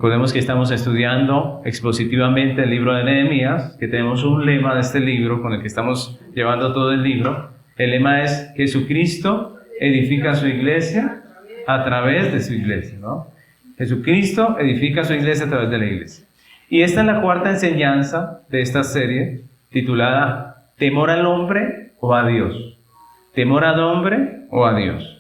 Recordemos que estamos estudiando expositivamente el libro de Nehemías, que tenemos un lema de este libro con el que estamos llevando todo el libro. El lema es: Jesucristo edifica su iglesia a través de su iglesia, ¿no? Jesucristo edifica su iglesia a través de la iglesia. Y esta es la cuarta enseñanza de esta serie, titulada ¿Temor al hombre o a Dios? ¿Temor al hombre o a Dios?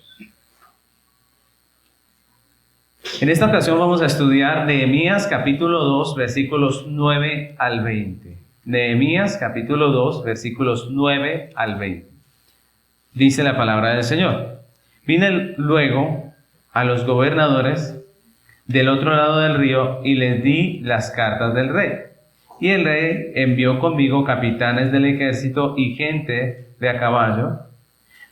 En esta ocasión vamos a estudiar Nehemías capítulo 2, versículos 9 al 20. Nehemías capítulo 2, versículos 9 al 20. Dice la palabra del Señor: Vine luego a los gobernadores del otro lado del río y les di las cartas del rey. Y el rey envió conmigo capitanes del ejército y gente de a caballo.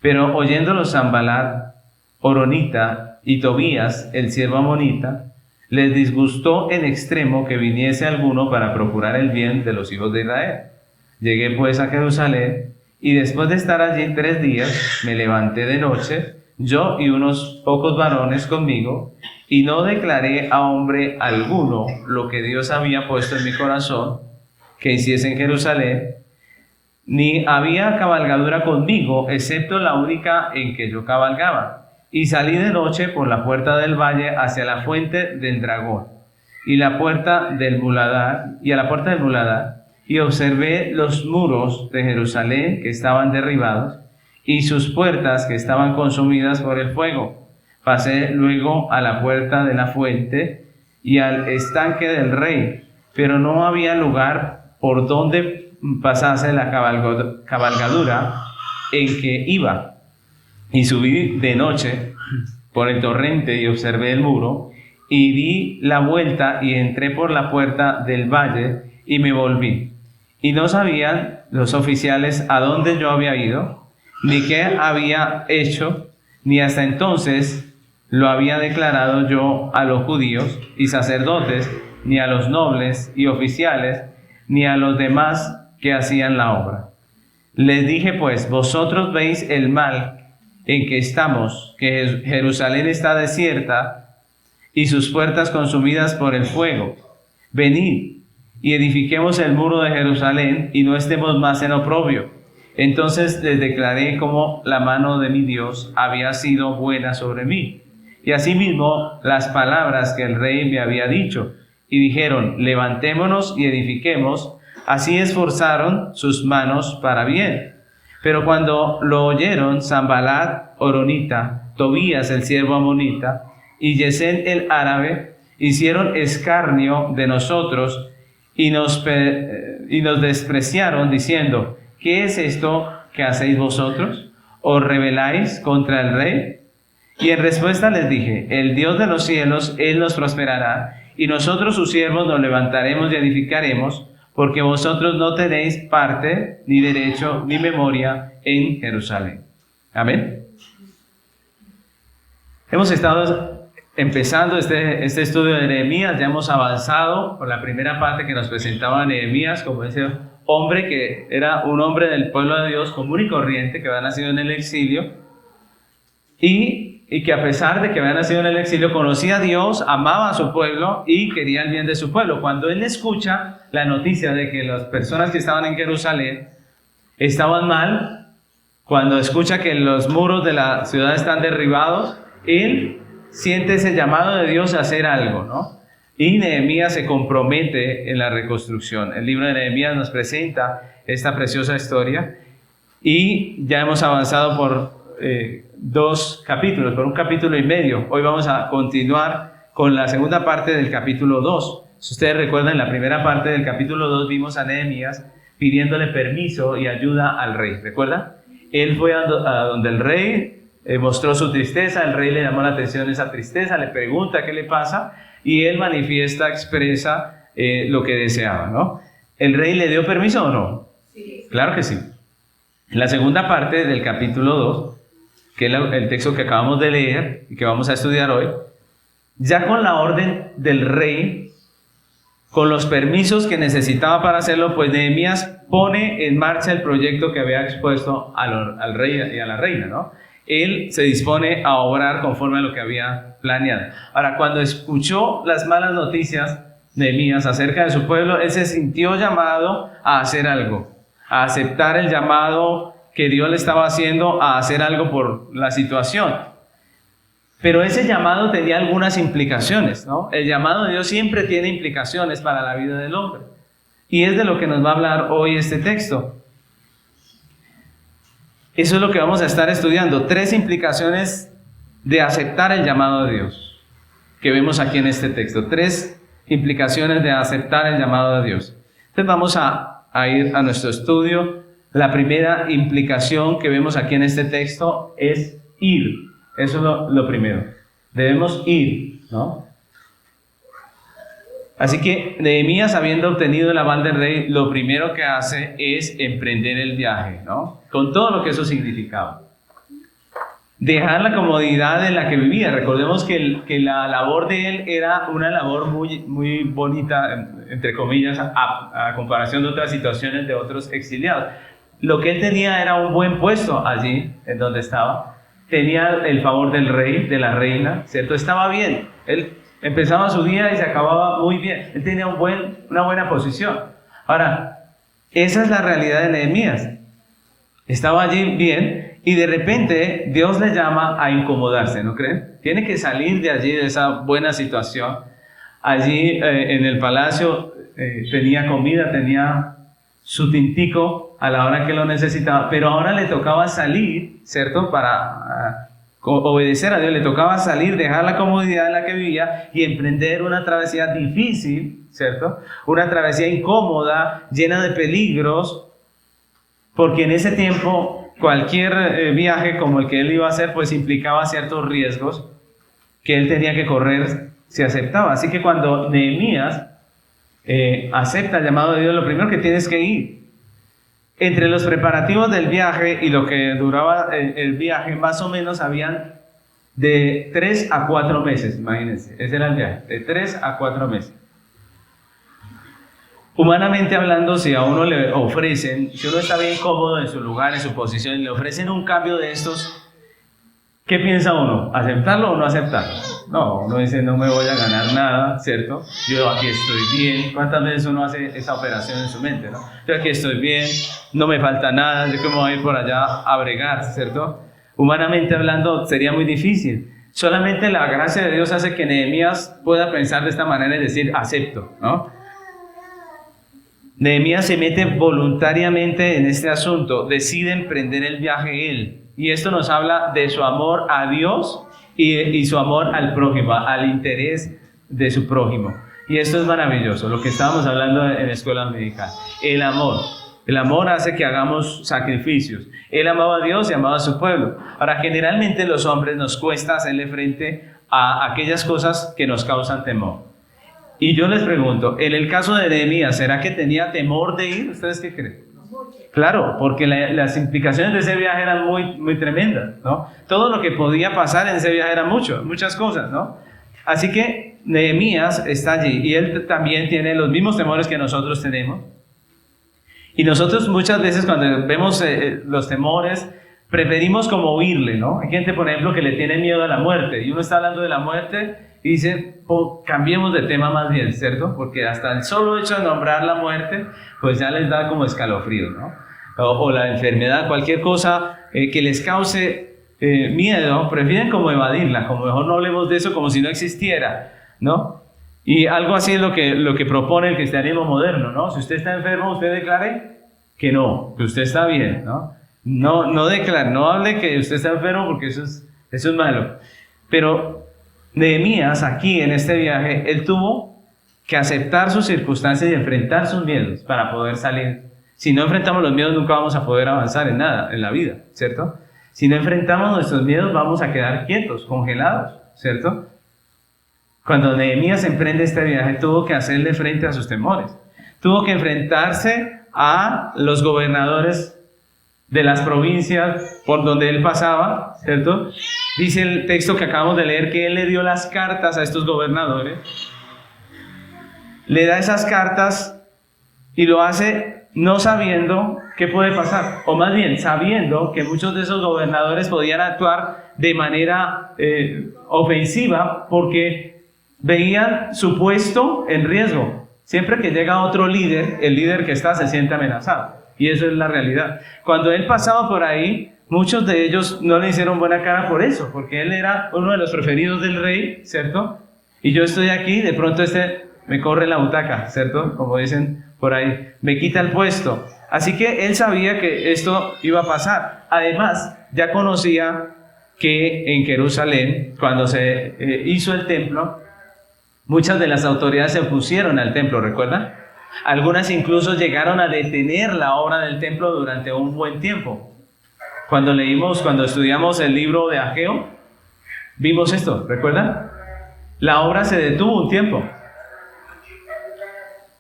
Pero oyéndolo Sanballat, Horonita, y Tobías, el siervo amonita, les disgustó en extremo que viniese alguno para procurar el bien de los hijos de Israel. Llegué pues a Jerusalén, y después de estar allí 3 días, me levanté de noche, yo y unos pocos varones conmigo, y no declaré a hombre alguno lo que Dios había puesto en mi corazón que hiciese en Jerusalén, ni había cabalgadura conmigo, excepto la única en que yo cabalgaba. Y salí de noche por la puerta del valle hacia la fuente del dragón y la puerta del muladar, y observé los muros de Jerusalén que estaban derribados y sus puertas que estaban consumidas por el fuego. Pasé luego a la puerta de la fuente y al estanque del rey, pero no había lugar por donde pasase la cabalgadura en que iba. Y subí de noche por el torrente y observé el muro, y di la vuelta y entré por la puerta del valle y me volví. Y no sabían los oficiales a dónde yo había ido, ni qué había hecho, ni hasta entonces lo había declarado yo a los judíos y sacerdotes, ni a los nobles y oficiales, ni a los demás que hacían la obra. Les dije pues: vosotros veis el mal en que estamos, que Jerusalén está desierta y sus puertas consumidas por el fuego. Venid y edifiquemos el muro de Jerusalén y no estemos más en oprobio. Entonces les declaré cómo la mano de mi Dios había sido buena sobre mí, y asimismo las palabras que el rey me había dicho, y dijeron: levantémonos y edifiquemos. Así esforzaron sus manos para bien. Pero cuando lo oyeron Sanballat, Horonita, Tobías, el siervo amonita, y Gesem el árabe, hicieron escarnio de nosotros y nos despreciaron, diciendo: ¿qué es esto que hacéis vosotros? ¿Os rebeláis contra el rey? Y en respuesta les dije: el Dios de los cielos, Él nos prosperará, y nosotros sus siervos nos levantaremos y edificaremos, porque vosotros no tenéis parte, ni derecho, ni memoria en Jerusalén. Amén. Hemos estado empezando este estudio de Nehemías. Ya hemos avanzado por la primera parte que nos presentaba Nehemías como ese hombre que era un hombre del pueblo de Dios común y corriente, que había nacido en el exilio, y que a pesar de que había nacido en el exilio, conocía a Dios, amaba a su pueblo y quería el bien de su pueblo. Cuando él escucha la noticia de que las personas que estaban en Jerusalén estaban mal, cuando escucha que los muros de la ciudad están derribados, él siente ese llamado de Dios a hacer algo, ¿no? Y Nehemías se compromete en la reconstrucción. El libro de Nehemías nos presenta esta preciosa historia, y ya hemos avanzado por 2 capítulos, por 1 capítulo y medio. Hoy vamos a continuar con la segunda parte del capítulo 2. Si ustedes recuerdan, en la primera parte del capítulo 2 vimos a Nehemías pidiéndole permiso y ayuda al rey. ¿Recuerdan? Él fue a donde el rey, mostró su tristeza, el rey le llamó la atención esa tristeza, le pregunta qué le pasa, y él manifiesta, expresa lo que deseaba, ¿no? ¿El rey le dio permiso o no? Sí. Claro que sí. La segunda parte del capítulo 2, que es el texto que acabamos de leer y que vamos a estudiar hoy, ya con la orden del rey, con los permisos que necesitaba para hacerlo, pues Nehemías pone en marcha el proyecto que había expuesto al rey y a la reina, ¿no? él se dispone a obrar conforme a lo que había planeado. Ahora, cuando escuchó las malas noticias de Nehemías acerca de su pueblo, él se sintió llamado a hacer algo, a aceptar el llamado que Dios le estaba haciendo a hacer algo por la situación. Pero ese llamado tenía algunas implicaciones, ¿no? El llamado de Dios siempre tiene implicaciones para la vida del hombre. Y es de lo que nos va a hablar hoy este texto. Eso es lo que vamos a estar estudiando. 3 implicaciones de aceptar el llamado de Dios, que vemos aquí en este texto. 3 implicaciones de aceptar el llamado de Dios. Entonces vamos a ir a nuestro estudio. La primera implicación que vemos aquí en este texto es ir. Eso es lo primero. Debemos ir, ¿no? Así que Nehemías, habiendo obtenido el aval del rey, lo primero que hace es emprender el viaje, ¿no? Con todo lo que eso significaba. Dejar la comodidad en la que vivía. Recordemos que la labor de él era una labor muy bonita, entre comillas, a comparación de otras situaciones de otros exiliados. Lo que él tenía era un buen puesto allí, en donde estaba. Tenía el favor del rey, de la reina, ¿cierto? Estaba bien. Él empezaba su día y se acababa muy bien. Él tenía una buena posición. Ahora, esa es la realidad de Nehemías. Estaba allí bien y de repente Dios le llama a incomodarse, ¿no creen? Tiene que salir de allí, de esa buena situación. Allí en el palacio tenía comida, tenía su tintico a la hora que lo necesitaba, pero ahora le tocaba salir, ¿cierto? Para obedecer a Dios, le tocaba salir, dejar la comodidad en la que vivía y emprender una travesía difícil, ¿cierto? Una travesía incómoda, llena de peligros, porque en ese tiempo cualquier viaje como el que él iba a hacer, pues implicaba ciertos riesgos que él tenía que correr si aceptaba. Así que cuando Nehemías acepta el llamado de Dios, lo primero que tienes que ir. Entre los preparativos del viaje y lo que duraba el viaje, más o menos habían de 3 a 4 meses, imagínense, ese era el viaje, de 3 a 4 meses. Humanamente hablando, si a uno le ofrecen, si uno está bien cómodo en su lugar, en su posición, y le ofrecen un cambio de estos, ¿qué piensa uno? ¿Aceptarlo o no aceptarlo? No, uno dice, no me voy a ganar nada, ¿cierto? Yo aquí estoy bien. ¿Cuántas veces uno hace esa operación en su mente, no? Yo aquí estoy bien, no me falta nada, yo que me voy a ir por allá a bregar, ¿cierto? Humanamente hablando, sería muy difícil. Solamente la gracia de Dios hace que Nehemías pueda pensar de esta manera y decir, acepto, ¿no? Nehemías se mete voluntariamente en este asunto, decide emprender el viaje él. Y esto nos habla de su amor a Dios y su amor al prójimo, al interés de su prójimo. Y esto es maravilloso, lo que estábamos hablando en la escuela medical. El amor hace que hagamos sacrificios. Él amaba a Dios y amaba a su pueblo. Ahora, generalmente los hombres nos cuesta hacerle frente a aquellas cosas que nos causan temor. Y yo les pregunto, en el caso de Nehemías, ¿será que tenía temor de ir? ¿Ustedes qué creen? Claro, porque las implicaciones de ese viaje eran muy tremendas, ¿no? Todo lo que podía pasar en ese viaje eran muchas cosas, ¿no? Así que Nehemías está allí y él también tiene los mismos temores que nosotros tenemos. Y nosotros muchas veces cuando vemos los temores, preferimos como huirle, ¿no? Hay gente, por ejemplo, que le tiene miedo a la muerte y uno está hablando de la muerte y dice, cambiemos de tema más bien, ¿cierto? Porque hasta el solo hecho de nombrar la muerte, pues ya les da como escalofrío, ¿no? O la enfermedad, cualquier cosa que les cause miedo, prefieren como evadirla, como mejor no hablemos de eso como si no existiera, ¿no? Y algo así es lo que propone el cristianismo moderno, ¿no? Si usted está enfermo, usted declare que no, que usted está bien, ¿no? No declare, no hable que usted está enfermo porque eso es malo. Pero Nehemías aquí en este viaje, él tuvo que aceptar sus circunstancias y enfrentar sus miedos para poder salir. Si no enfrentamos los miedos nunca vamos a poder avanzar en nada, en la vida, ¿cierto? Si no enfrentamos nuestros miedos vamos a quedar quietos, congelados, ¿cierto? Cuando Nehemías emprende este viaje tuvo que hacerle frente a sus temores. Tuvo que enfrentarse a los gobernadores de las provincias por donde él pasaba, ¿cierto? Dice el texto que acabamos de leer que él le dio las cartas a estos gobernadores. Le da esas cartas y lo hace no sabiendo qué puede pasar, o más bien sabiendo que muchos de esos gobernadores podían actuar de manera ofensiva porque veían su puesto en riesgo. Siempre que llega otro líder, el líder que está se siente amenazado, y eso es la realidad. Cuando él pasaba por ahí, muchos de ellos no le hicieron buena cara por eso, porque él era uno de los preferidos del rey, ¿cierto? Y yo estoy aquí, de pronto me corre la butaca, ¿cierto? Como dicen por ahí, me quita el puesto. Así que él sabía que esto iba a pasar. Además, ya conocía que en Jerusalén, cuando se hizo el templo, muchas de las autoridades se opusieron al templo, ¿recuerdan? Algunas incluso llegaron a detener la obra del templo durante un buen tiempo. Cuando estudiamos el libro de Ageo, vimos esto, ¿recuerdan? La obra se detuvo un tiempo.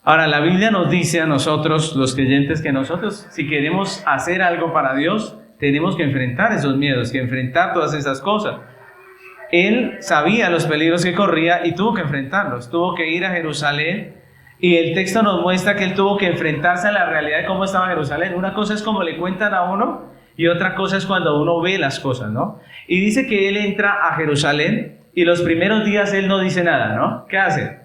Ahora, la Biblia nos dice a nosotros, los creyentes, que nosotros, si queremos hacer algo para Dios, tenemos que enfrentar esos miedos, que enfrentar todas esas cosas. Él sabía los peligros que corría y tuvo que enfrentarlos, tuvo que ir a Jerusalén, y el texto nos muestra que él tuvo que enfrentarse a la realidad de cómo estaba Jerusalén. Una cosa es como le cuentan a uno, y otra cosa es cuando uno ve las cosas, ¿no? Y dice que él entra a Jerusalén, y los primeros días él no dice nada, ¿no? ¿Qué hace?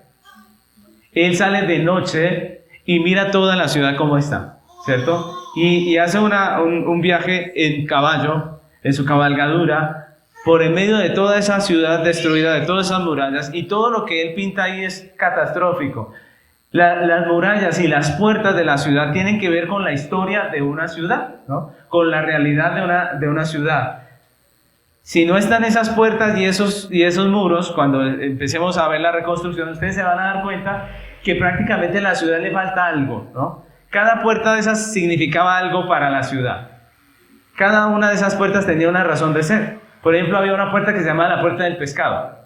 Él sale de noche y mira toda la ciudad como está, ¿cierto? Y hace un viaje en caballo, en su cabalgadura, por en medio de toda esa ciudad destruida, de todas esas murallas, y todo lo que él pinta ahí es catastrófico. Las murallas y las puertas de la ciudad tienen que ver con la historia de una ciudad, ¿no? Con la realidad de una ciudad. Si no están esas puertas y esos muros, cuando empecemos a ver la reconstrucción, ustedes se van a dar cuenta que prácticamente a la ciudad le falta algo, ¿no? Cada puerta de esas significaba algo para la ciudad. Cada una de esas puertas tenía una razón de ser. Por ejemplo, había una puerta que se llamaba la puerta del pescado.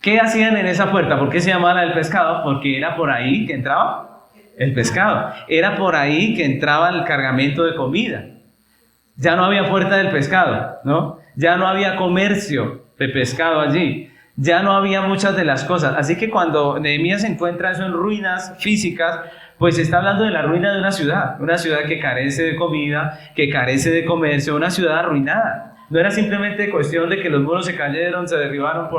¿Qué hacían en esa puerta? ¿Por qué se llamaba la del pescado? Porque era por ahí que entraba el pescado. Era por ahí que entraba el cargamento de comida. Ya no había puerta del pescado, ¿no? Ya no había comercio de pescado allí. Ya no había muchas de las cosas. Así que cuando Nehemías encuentra eso en ruinas físicas, pues está hablando de la ruina de una ciudad que carece de comida, que carece de comercio, una ciudad arruinada. No era simplemente cuestión de que los muros se cayeron, se derribaron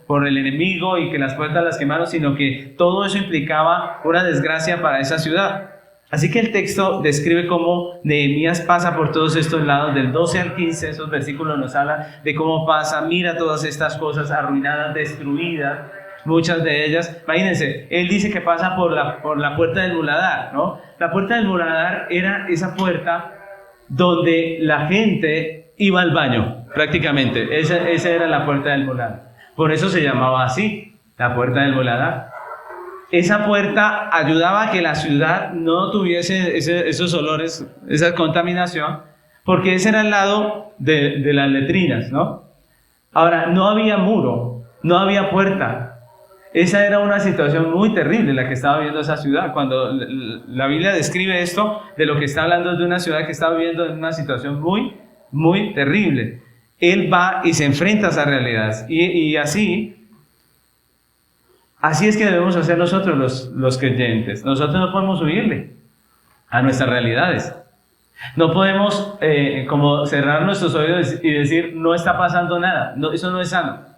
por el enemigo y que las puertas las quemaron, sino que todo eso implicaba una desgracia para esa ciudad. Así que el texto describe cómo Nehemías pasa por todos estos lados, del 12 al 15, esos versículos nos hablan de cómo pasa, mira todas estas cosas arruinadas, destruidas, muchas de ellas. Imagínense, él dice que pasa por la puerta del muladar, ¿no? La puerta del muladar era esa puerta donde la gente iba al baño, prácticamente. Esa era la puerta del muladar. Por eso se llamaba así, la puerta del muladar. Esa puerta ayudaba a que la ciudad no tuviese esos olores, esa contaminación, porque ese era el lado de las letrinas, ¿no? Ahora, no había muro, no había puerta. Esa era una situación muy terrible la que estaba viviendo esa ciudad. Cuando la Biblia describe esto, de lo que está hablando de una ciudad que está viviendo en una situación muy, muy terrible. Él va y se enfrenta a esas realidades. Y así es que debemos hacer nosotros los creyentes. Nosotros no podemos huirle a nuestras realidades. No podemos como cerrar nuestros oídos y decir, no está pasando nada. No, eso no es sano.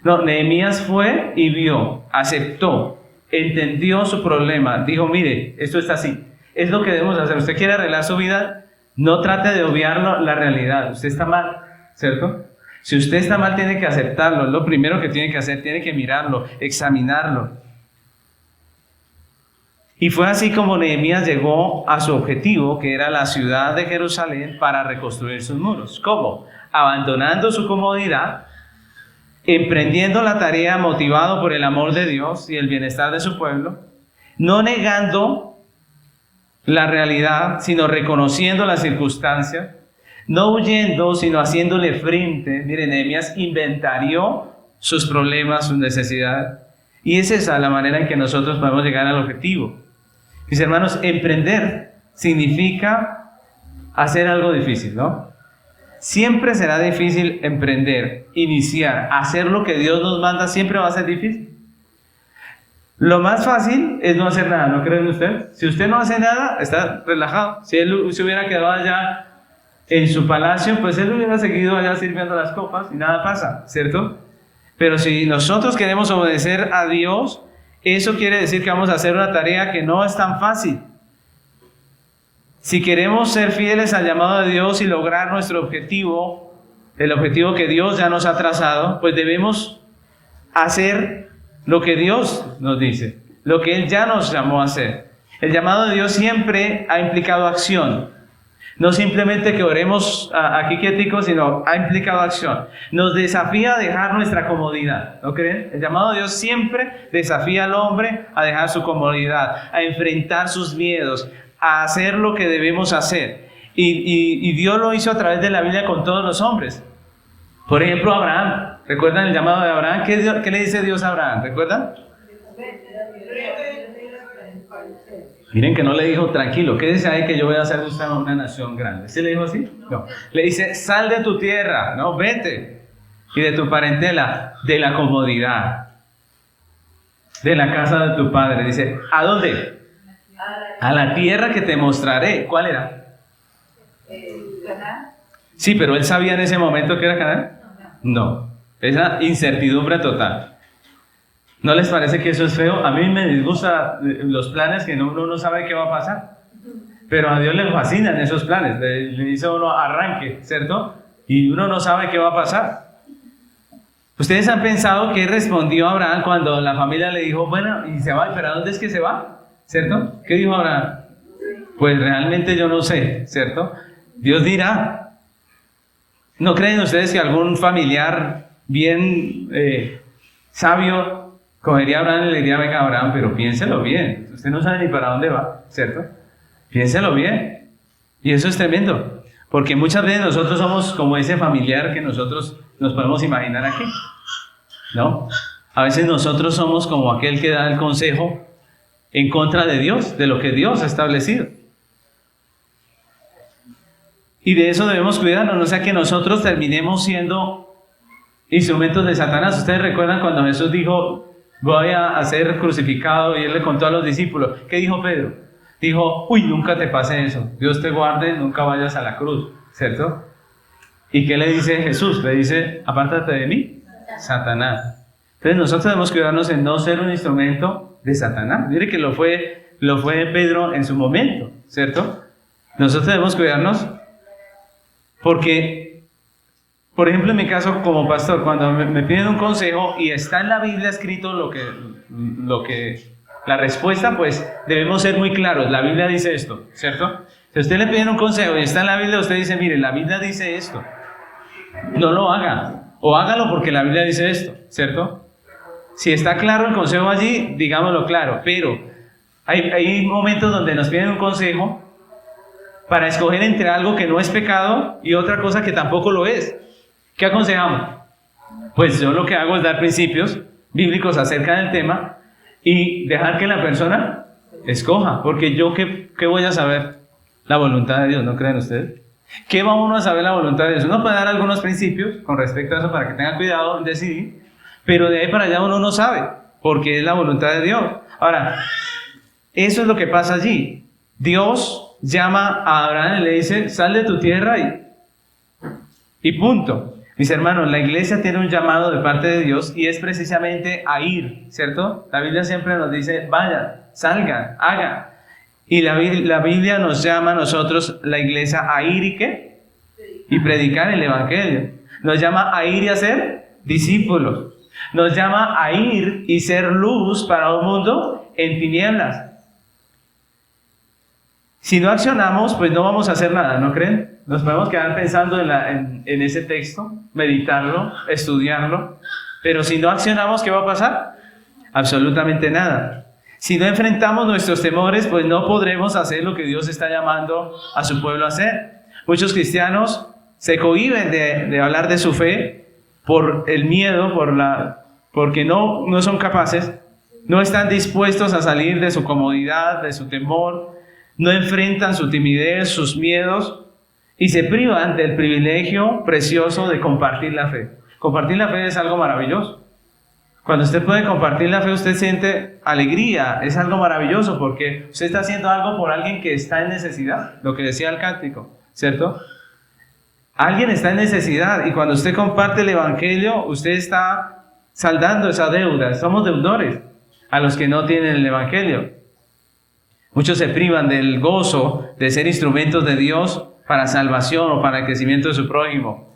No, Nehemías fue y vio, aceptó, entendió su problema. Dijo, mire, esto está así. Es lo que debemos hacer. Usted quiere arreglar su vida, no trate de obviar la realidad. Usted está mal, ¿cierto? Si usted está mal, tiene que aceptarlo. Lo primero que tiene que hacer, tiene que mirarlo, examinarlo. Y fue así como Nehemías llegó a su objetivo, que era la ciudad de Jerusalén, para reconstruir sus muros. ¿Cómo? Abandonando su comodidad, emprendiendo la tarea motivado por el amor de Dios y el bienestar de su pueblo, no negando la realidad, sino reconociendo las circunstancias, no huyendo, sino haciéndole frente. Miren, Nehemías inventarió sus problemas, sus necesidades. Y es esa la manera en que nosotros podemos llegar al objetivo. Mis hermanos, emprender significa hacer algo difícil, ¿no? Siempre será difícil emprender, iniciar, hacer lo que Dios nos manda, siempre va a ser difícil. Lo más fácil es no hacer nada, ¿no creen ustedes? Si usted no hace nada, está relajado. Si él se hubiera quedado allá en su palacio, pues él hubiera seguido allá sirviendo las copas y nada pasa, ¿cierto? Pero si nosotros queremos obedecer a Dios, eso quiere decir que vamos a hacer una tarea que no es tan fácil. Si queremos ser fieles al llamado de Dios y lograr nuestro objetivo, el objetivo que Dios ya nos ha trazado, pues debemos hacer lo que Dios nos dice, lo que Él ya nos llamó a hacer. El llamado de Dios siempre ha implicado acción. No simplemente que oremos aquí quieticos, sino ha implicado acción. Nos desafía a dejar nuestra comodidad, ¿no creen? El llamado de Dios siempre desafía al hombre a dejar su comodidad, a enfrentar sus miedos, a hacer lo que debemos hacer. Y Dios lo hizo a través de la Biblia con todos los hombres. Por ejemplo, Abraham. ¿Recuerdan el llamado de Abraham? ¿Qué le dice Dios a Abraham? ¿Recuerdan? Miren que no le dijo, tranquilo, quédese ahí que yo voy a hacer de usted una nación grande. ¿Sí le dijo así? No. Le dice, sal de tu tierra, no, vete. Y de tu parentela, de la comodidad, de la casa de tu padre. Dice, ¿a dónde? A la tierra que te mostraré. ¿Cuál era? Canaán. Sí, pero él sabía en ese momento que era Canaán. No. Esa incertidumbre total. ¿No les parece que eso es feo? A mí me disgusta los planes que uno no sabe qué va a pasar. Pero a Dios le fascinan esos planes. Le dice uno arranque, ¿cierto? Y uno no sabe qué va a pasar. ¿Ustedes han pensado qué respondió Abraham cuando la familia le dijo, bueno, y se va, pero ¿a dónde es que se va? ¿Cierto? ¿Qué dijo Abraham? Pues realmente yo no sé, ¿cierto? Dios dirá. ¿No creen ustedes que algún familiar bien sabio cogería a Abraham y le diría, venga Abraham, pero piénselo bien, usted no sabe ni para dónde va, ¿cierto? Piénselo bien. Y eso es tremendo, porque muchas veces nosotros somos como ese familiar que nosotros nos podemos imaginar aquí, ¿no? A veces nosotros somos como aquel que da el consejo en contra de Dios, de lo que Dios ha establecido. Y de eso debemos cuidarnos, no sea que nosotros terminemos siendo instrumentos de Satanás. Ustedes recuerdan cuando Jesús dijo, voy a ser crucificado, y él le contó a los discípulos. ¿Qué dijo Pedro? Dijo, uy, nunca te pase eso, Dios te guarde, nunca vayas a la cruz, ¿cierto? ¿Y qué le dice Jesús? Le dice, apártate de mí, Satanás. Entonces nosotros debemos cuidarnos en no ser un instrumento de Satanás. Mire que lo fue Pedro en su momento, ¿cierto? Nosotros debemos cuidarnos porque, por ejemplo, en mi caso como pastor, cuando me piden un consejo y está en la Biblia escrito la respuesta, pues debemos ser muy claros. La Biblia dice esto, ¿cierto? Si a usted le piden un consejo y está en la Biblia, usted dice, mire, la Biblia dice esto. No lo haga, o hágalo porque la Biblia dice esto, ¿cierto? Si está claro el consejo allí, digámoslo claro, pero hay momentos donde nos piden un consejo para escoger entre algo que no es pecado y otra cosa que tampoco lo es. ¿Qué aconsejamos? Pues yo lo que hago es dar principios bíblicos acerca del tema y dejar que la persona escoja, porque yo ¿qué voy a saber? La voluntad de Dios, ¿no creen ustedes? ¿Qué va uno a saber la voluntad de Dios? Uno puede dar algunos principios con respecto a eso para que tengan cuidado en decidir, pero de ahí para allá uno no sabe, porque es la voluntad de Dios. Ahora, eso es lo que pasa allí. Dios llama a Abraham y le dice, sal de tu tierra y punto. Mis hermanos, la iglesia tiene un llamado de parte de Dios y es precisamente a ir, ¿cierto? La Biblia siempre nos dice, vayan, salgan, hagan. Y la Biblia nos llama a nosotros, la iglesia, a ir y ¿qué? Y predicar el evangelio. Nos llama a ir y a ser discípulos. Nos llama a ir y ser luz para un mundo en tinieblas. Si no accionamos, pues no vamos a hacer nada, ¿no creen? Nos podemos quedar pensando en ese texto, meditarlo, estudiarlo, pero si no accionamos, ¿qué va a pasar? Absolutamente nada. Si no enfrentamos nuestros temores, pues no podremos hacer lo que Dios está llamando a su pueblo a hacer. Muchos cristianos se cohíben de hablar de su fe por el miedo, porque no son capaces, no están dispuestos a salir de su comodidad, de su temor, no enfrentan su timidez, sus miedos y se privan del privilegio precioso de compartir la fe. Compartir la fe es algo maravilloso. Cuando usted puede compartir la fe, usted siente alegría, es algo maravilloso porque usted está haciendo algo por alguien que está en necesidad, lo que decía el cántico, ¿cierto? Alguien está en necesidad y cuando usted comparte el evangelio, usted está saldando esa deuda. Somos deudores a los que no tienen el evangelio. Muchos se privan del gozo de ser instrumentos de Dios para salvación o para el crecimiento de su prójimo.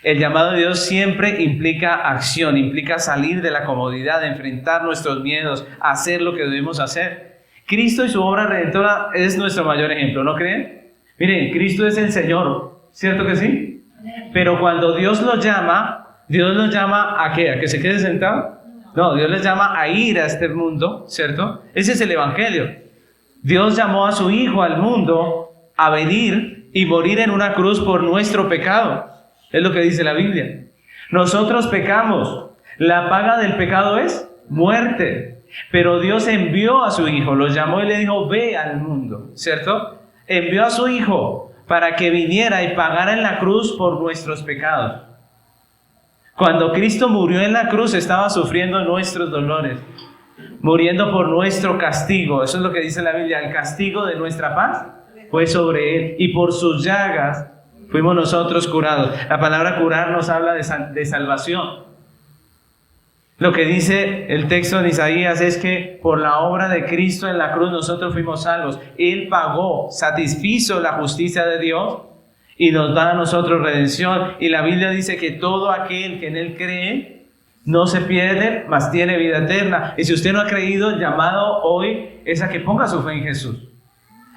El llamado de Dios siempre implica acción, implica salir de la comodidad, enfrentar nuestros miedos, hacer lo que debemos hacer. Cristo y su obra redentora es nuestro mayor ejemplo, ¿no creen? Miren, Cristo es el Señor, ¿cierto que sí? Pero cuando Dios lo llama ¿a qué? ¿A que se quede sentado? No, Dios les llama a ir a este mundo, ¿cierto? Ese es el evangelio. Dios llamó a su Hijo al mundo a venir y morir en una cruz por nuestro pecado. Es lo que dice la Biblia. Nosotros pecamos. La paga del pecado es muerte. Pero Dios envió a su Hijo, lo llamó y le dijo, ve al mundo, ¿cierto? Envió a su Hijo para que viniera y pagara en la cruz por nuestros pecados. Cuando Cristo murió en la cruz, estaba sufriendo nuestros dolores, muriendo por nuestro castigo. Eso es lo que dice la Biblia. El castigo de nuestra paz fue sobre Él y por sus llagas fuimos nosotros curados. La palabra curar nos habla de salvación. Lo que dice el texto en Isaías es que por la obra de Cristo en la cruz nosotros fuimos salvos. Él pagó, satisfizo la justicia de Dios y nos da a nosotros redención. Y la Biblia dice que todo aquel que en Él cree no se pierde, mas tiene vida eterna. Y si usted no ha creído, el llamado hoy es a que ponga su fe en Jesús.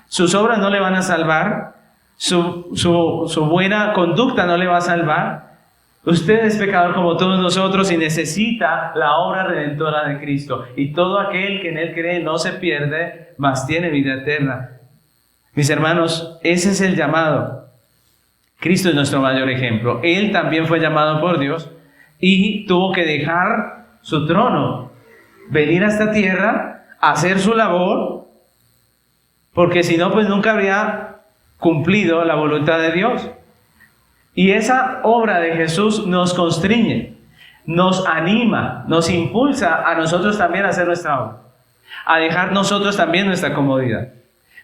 Sus obras no le van a salvar. Su buena conducta no le va a salvar. Usted es pecador como todos nosotros y necesita la obra redentora de Cristo. Y todo aquel que en Él cree no se pierde, mas tiene vida eterna. Mis hermanos, ese es el llamado. Cristo es nuestro mayor ejemplo. Él también fue llamado por Dios y tuvo que dejar su trono, venir a esta tierra, hacer su labor, porque si no, pues nunca habría cumplido la voluntad de Dios. Y esa obra de Jesús nos constriñe, nos anima, nos impulsa a nosotros también a hacer nuestra obra, a dejar nosotros también nuestra comodidad.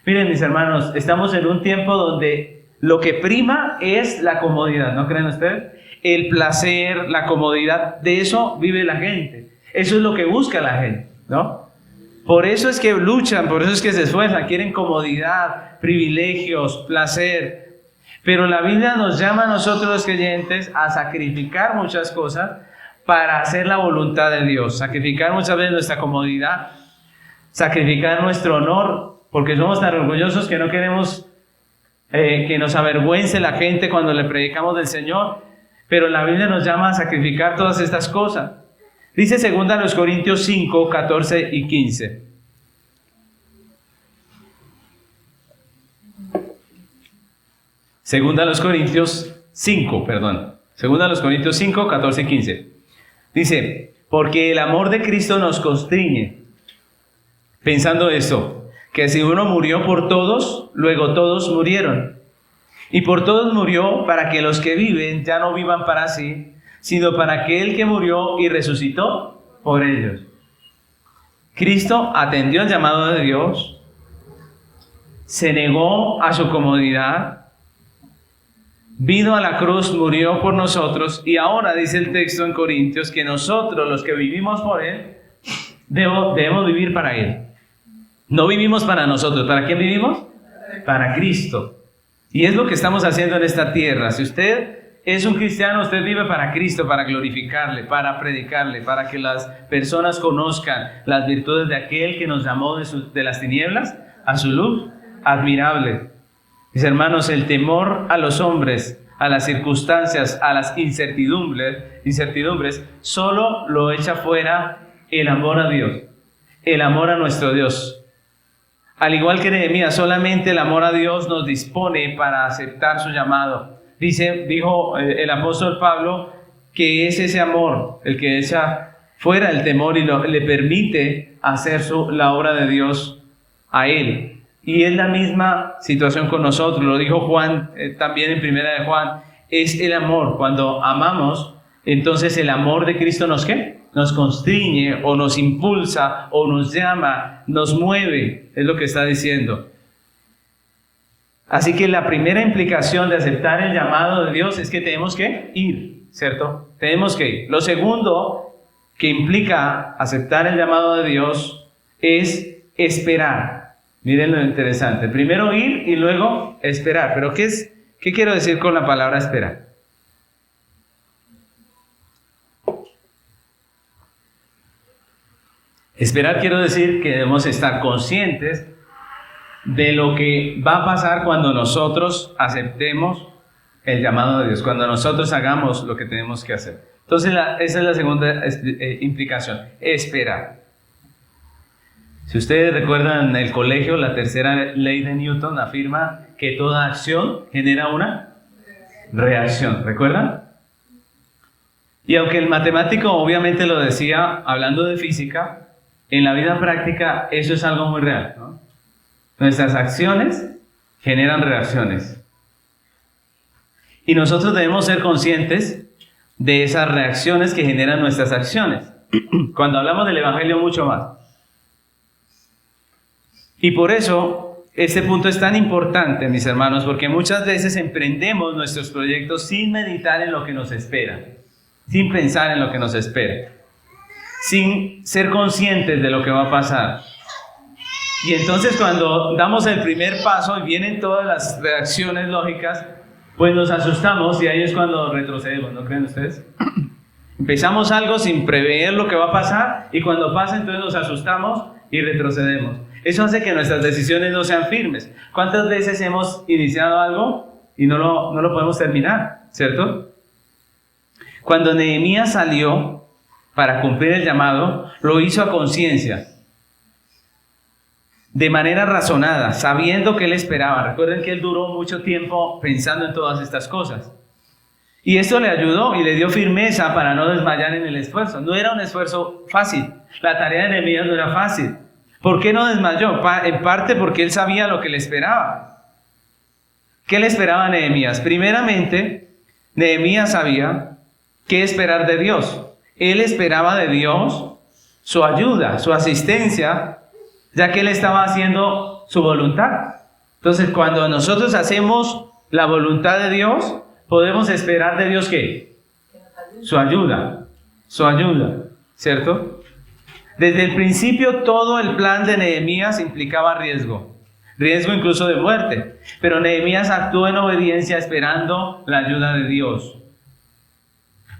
Miren, mis hermanos, estamos en un tiempo donde lo que prima es la comodidad, ¿no creen ustedes? El placer, la comodidad, de eso vive la gente. Eso es lo que busca la gente, ¿no? Por eso es que luchan, por eso es que se esfuerzan, quieren comodidad, privilegios, placer. Pero la Biblia nos llama a nosotros los creyentes a sacrificar muchas cosas para hacer la voluntad de Dios. Sacrificar muchas veces nuestra comodidad, sacrificar nuestro honor, porque somos tan orgullosos que no queremos que nos avergüence la gente cuando le predicamos del Señor. Pero la Biblia nos llama a sacrificar todas estas cosas. Dice 2 Corintios 5, 14 y 15. Segunda a los Corintios 5, 14 y 15. Dice, porque el amor de Cristo nos constriñe, pensando esto, que si uno murió por todos, luego todos murieron. Y por todos murió para que los que viven ya no vivan para sí, sino para aquel que murió y resucitó por ellos. Cristo atendió al llamado de Dios, se negó a su comodidad, vino a la cruz, murió por nosotros, y ahora dice el texto en Corintios que nosotros, los que vivimos por Él, debemos vivir para Él. No vivimos para nosotros. ¿Para quién vivimos? Para Cristo. Y es lo que estamos haciendo en esta tierra. Si usted es un cristiano, usted vive para Cristo, para glorificarle, para predicarle, para que las personas conozcan las virtudes de aquel que nos llamó de las tinieblas a su luz admirable. Mis hermanos, el temor a los hombres, a las circunstancias, a las incertidumbres, solo lo echa fuera el amor a Dios, el amor a nuestro Dios. Al igual que Nehemías, solamente el amor a Dios nos dispone para aceptar su llamado. Dijo el apóstol Pablo que es ese amor el que echa fuera el temor y le permite hacer la obra de Dios a él. Y es la misma situación con nosotros, lo dijo Juan también en Primera de Juan, es el amor. Cuando amamos, entonces el amor de Cristo ¿nos qué? nos constriñe o nos impulsa o nos llama, nos mueve, es lo que está diciendo. Así que la primera implicación de aceptar el llamado de Dios es que tenemos que ir, ¿cierto? Tenemos que ir. Lo segundo que implica aceptar el llamado de Dios es esperar. Miren lo interesante. Primero ir y luego esperar. ¿Pero qué quiero decir con la palabra esperar? Esperar quiero decir que debemos estar conscientes de lo que va a pasar cuando nosotros aceptemos el llamado de Dios, cuando nosotros hagamos lo que tenemos que hacer. Entonces esa es la segunda implicación, esperar. Si ustedes recuerdan en el colegio, la tercera ley de Newton afirma que toda acción genera una reacción, ¿recuerdan? Y aunque el matemático obviamente lo decía hablando de física, en la vida práctica eso es algo muy real, ¿no? Nuestras acciones generan reacciones. Y nosotros debemos ser conscientes de esas reacciones que generan nuestras acciones. Cuando hablamos del Evangelio mucho más. Y por eso este punto es tan importante, mis hermanos, porque muchas veces emprendemos nuestros proyectos sin meditar en lo que nos espera, sin pensar en lo que nos espera, sin ser conscientes de lo que va a pasar. Y entonces cuando damos el primer paso y vienen todas las reacciones lógicas, pues nos asustamos y ahí es cuando retrocedemos, ¿no creen ustedes? Empezamos algo sin prever lo que va a pasar y cuando pasa entonces nos asustamos y retrocedemos. Eso hace que nuestras decisiones no sean firmes. ¿Cuántas veces hemos iniciado algo y no lo podemos terminar? ¿Cierto? Cuando Nehemías salió para cumplir el llamado, lo hizo a conciencia, de manera razonada, sabiendo que él esperaba. Recuerden que él duró mucho tiempo pensando en todas estas cosas. Y esto le ayudó y le dio firmeza para no desmayar en el esfuerzo. No era un esfuerzo fácil. La tarea de Nehemías no era fácil. ¿Por qué no desmayó? En parte porque él sabía lo que le esperaba. ¿Qué le esperaba a Nehemías? Primeramente, Nehemías sabía qué esperar de Dios. Él esperaba de Dios su ayuda, su asistencia, ya que él estaba haciendo su voluntad. Entonces, cuando nosotros hacemos la voluntad de Dios, podemos esperar de Dios ¿qué? Su ayuda, ¿cierto? Desde el principio todo el plan de Nehemías implicaba riesgo incluso de muerte, pero Nehemías actuó en obediencia esperando la ayuda de Dios.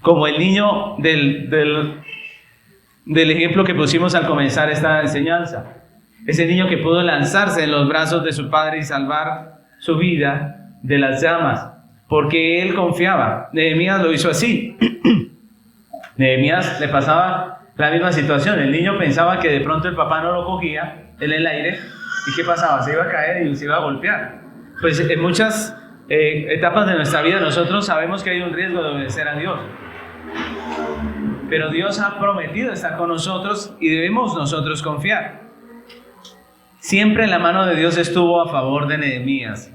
Como el niño del ejemplo que pusimos al comenzar esta enseñanza. Ese niño que pudo lanzarse en los brazos de su padre y salvar su vida de las llamas, porque él confiaba. Nehemías lo hizo así. Nehemías le pasaba la misma situación. El niño pensaba que de pronto el papá no lo cogía en el aire. ¿Y qué pasaba? Se iba a caer y se iba a golpear. Pues en muchas etapas de nuestra vida nosotros sabemos que hay un riesgo de obedecer a Dios. Pero Dios ha prometido estar con nosotros y debemos nosotros confiar. Siempre la mano de Dios estuvo a favor de Nehemías,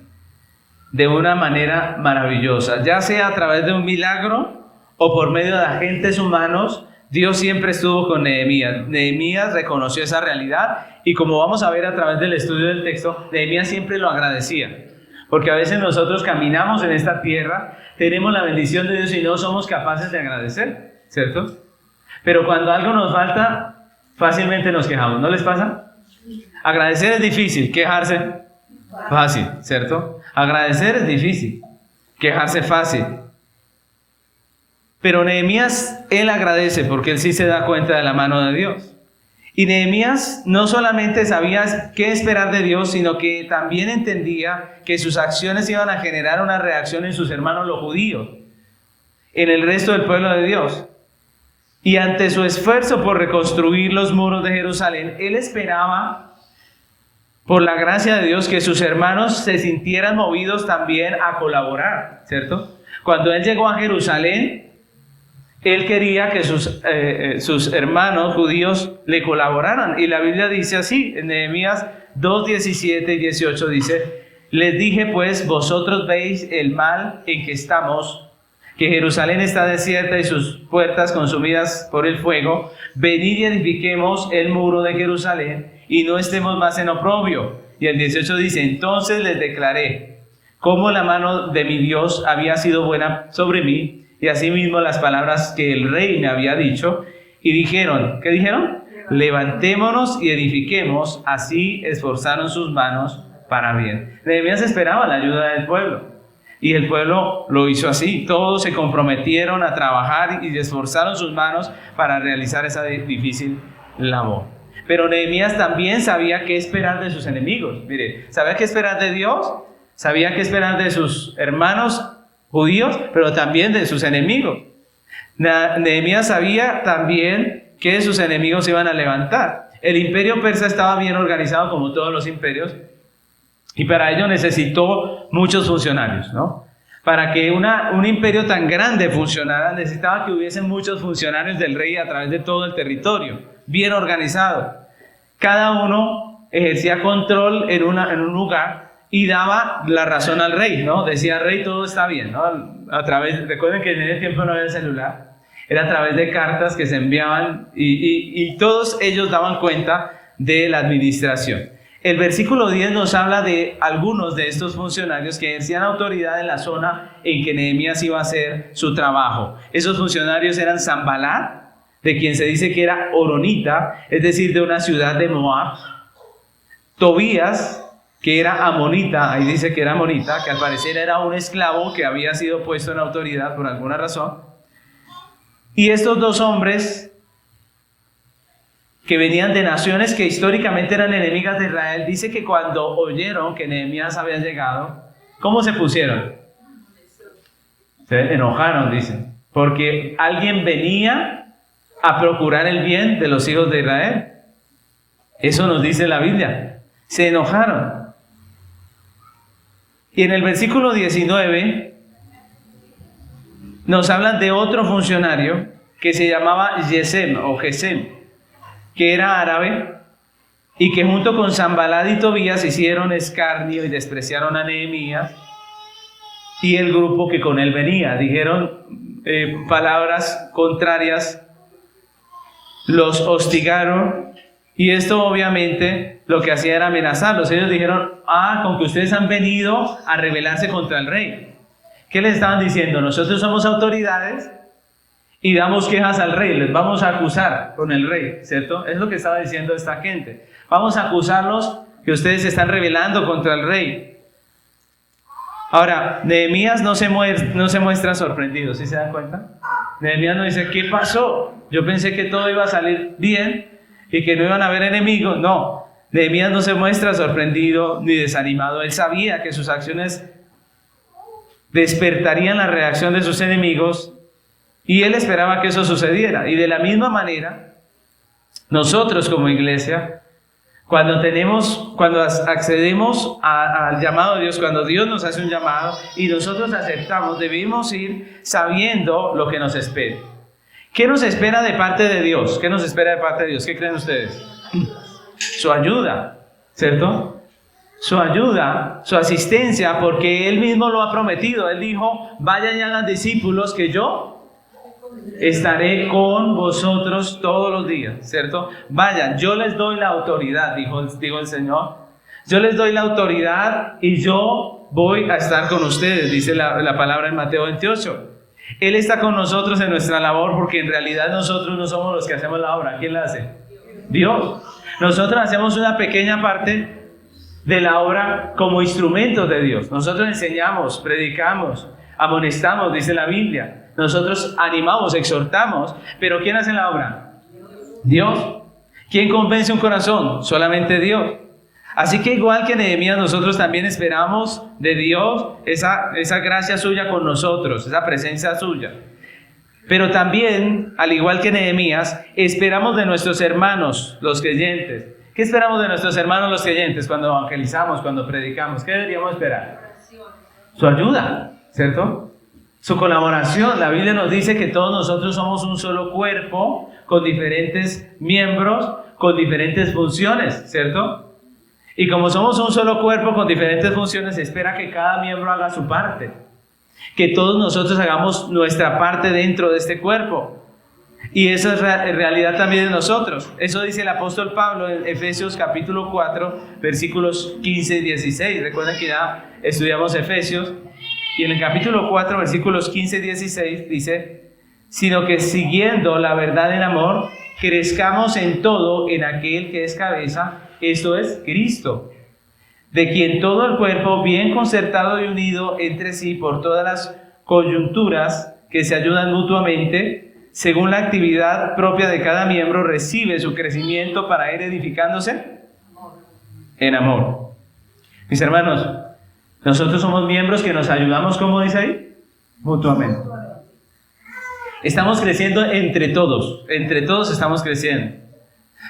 de una manera maravillosa, ya sea a través de un milagro o por medio de agentes humanos. Dios siempre estuvo con Nehemías. Nehemías reconoció esa realidad y como vamos a ver a través del estudio del texto, Nehemías siempre lo agradecía, porque a veces nosotros caminamos en esta tierra, tenemos la bendición de Dios y no somos capaces de agradecer, ¿cierto? Pero cuando algo nos falta, fácilmente nos quejamos, ¿no les pasa? Agradecer es difícil, quejarse fácil, ¿cierto? Agradecer es difícil, quejarse fácil. Pero Nehemías, él agradece porque él sí se da cuenta de la mano de Dios. Y Nehemías no solamente sabía qué esperar de Dios, sino que también entendía que sus acciones iban a generar una reacción en sus hermanos los judíos, en el resto del pueblo de Dios. Y ante su esfuerzo por reconstruir los muros de Jerusalén, él esperaba, por la gracia de Dios, que sus hermanos se sintieran movidos también a colaborar, ¿cierto? Cuando él llegó a Jerusalén, él quería que sus hermanos judíos le colaboraran. Y la Biblia dice así, en Nehemías 2, 17 y 18 dice: les dije pues, vosotros veis el mal en que estamos, que Jerusalén está desierta y sus puertas consumidas por el fuego, venid y edifiquemos el muro de Jerusalén y no estemos más en oprobio. Y el 18 dice, entonces les declaré cómo la mano de mi Dios había sido buena sobre mí, y asimismo las palabras que el rey me había dicho, y dijeron, ¿qué dijeron? Levantémonos y edifiquemos, así esforzaron sus manos para bien. Nehemías esperaba la ayuda del pueblo, y el pueblo lo hizo así. Todos se comprometieron a trabajar y esforzaron sus manos para realizar esa difícil labor. Pero Nehemías también sabía qué esperar de sus enemigos. Mire, sabía qué esperar de Dios, sabía qué esperar de sus hermanos judíos, pero también de sus enemigos. Nehemías sabía también que sus enemigos se iban a levantar. El imperio persa estaba bien organizado como todos los imperios, y para ello necesitó muchos funcionarios, ¿no? Para que un imperio tan grande funcionara, necesitaba que hubiesen muchos funcionarios del rey a través de todo el territorio, bien organizado. Cada uno ejercía control en un lugar y daba la razón al rey, ¿no? Decía, rey, todo está bien, ¿no? Recuerden que en ese tiempo no había celular, era a través de cartas que se enviaban y todos ellos daban cuenta de la administración. El versículo 10 nos habla de algunos de estos funcionarios que ejercían autoridad en la zona en que Nehemías iba a hacer su trabajo. Esos funcionarios eran Sanbalat, de quien se dice que era horonita, es decir, de una ciudad de Moab. Tobías, que era amonita, ahí dice que era amonita, que al parecer era un esclavo que había sido puesto en autoridad por alguna razón. Y estos dos hombres que venían de naciones que históricamente eran enemigas de Israel, dice que cuando oyeron que Nehemías había llegado, ¿cómo se pusieron? Se enojaron, dicen, porque alguien venía a procurar el bien de los hijos de Israel. Eso nos dice la Biblia. Se enojaron. Y en el versículo 19 nos hablan de otro funcionario que se llamaba Gesem o Gesem, que era árabe, y que junto con Sanbalat y Tobías hicieron escarnio y despreciaron a Nehemías y el grupo que con él venía. Dijeron palabras contrarias, los hostigaron, y esto obviamente lo que hacía era amenazarlos. Ellos dijeron, con que ustedes han venido a rebelarse contra el rey. ¿Qué les estaban diciendo? Nosotros somos autoridades y damos quejas al rey, les vamos a acusar con el rey, ¿cierto? Es lo que estaba diciendo esta gente. Vamos a acusarlos que ustedes se están rebelando contra el rey. Ahora, Nehemías no se muestra sorprendido, ¿sí se dan cuenta? Nehemías no dice, ¿qué pasó? Yo pensé que todo iba a salir bien y que no iban a haber enemigos. No, Nehemías no se muestra sorprendido ni desanimado. Él sabía que sus acciones despertarían la reacción de sus enemigos, y él esperaba que eso sucediera. Y de la misma manera, nosotros como iglesia, cuando accedemos al llamado de Dios, cuando Dios nos hace un llamado y nosotros aceptamos, debemos ir sabiendo lo que nos espera. ¿Qué nos espera de parte de Dios? ¿Qué nos espera de parte de Dios? ¿Qué creen ustedes? Su ayuda, ¿cierto? Su ayuda, su asistencia, porque Él mismo lo ha prometido. Él dijo, vayan y hagan discípulos que yo estaré con vosotros todos los días, ¿cierto? Vayan, yo les doy la autoridad, dijo el Señor. Yo les doy la autoridad y yo voy a estar con ustedes, dice la palabra en Mateo 28. Él está con nosotros en nuestra labor, porque en realidad nosotros no somos los que hacemos la obra. ¿Quién la hace? Dios. Nosotros hacemos una pequeña parte de la obra como instrumentos de Dios. Nosotros enseñamos, predicamos, amonestamos, dice la Biblia. Nosotros animamos, exhortamos, pero ¿quién hace la obra? Dios. ¿Quién convence un corazón? Solamente Dios. Así que igual que Nehemías, nosotros también esperamos de Dios esa gracia suya con nosotros, esa presencia suya. Pero también, al igual que Nehemías, esperamos de nuestros hermanos, los creyentes. ¿Qué esperamos de nuestros hermanos los creyentes cuando evangelizamos, cuando predicamos? ¿Qué deberíamos esperar? Su ayuda, ¿cierto? Su colaboración. La Biblia nos dice que todos nosotros somos un solo cuerpo, con diferentes miembros, con diferentes funciones, ¿cierto? Y como somos un solo cuerpo con diferentes funciones, se espera que cada miembro haga su parte. que todos nosotros hagamos nuestra parte dentro de este cuerpo. Y esa es realidad también de nosotros. Eso dice el apóstol Pablo en Efesios capítulo 4, versículos 15 y 16. Recuerden que ya estudiamos Efesios. Y en el capítulo 4, versículos 15 y 16 dice: sino que siguiendo la verdad en amor, crezcamos en todo en aquel que es cabeza, esto es Cristo, de quien todo el cuerpo, bien concertado y unido entre sí por todas las coyunturas que se ayudan mutuamente, según la actividad propia de cada miembro, recibe su crecimiento para ir edificándose en amor. Mis hermanos, nosotros somos miembros que nos ayudamos, ¿cómo dice ahí? Mutuamente. Estamos creciendo entre todos estamos creciendo.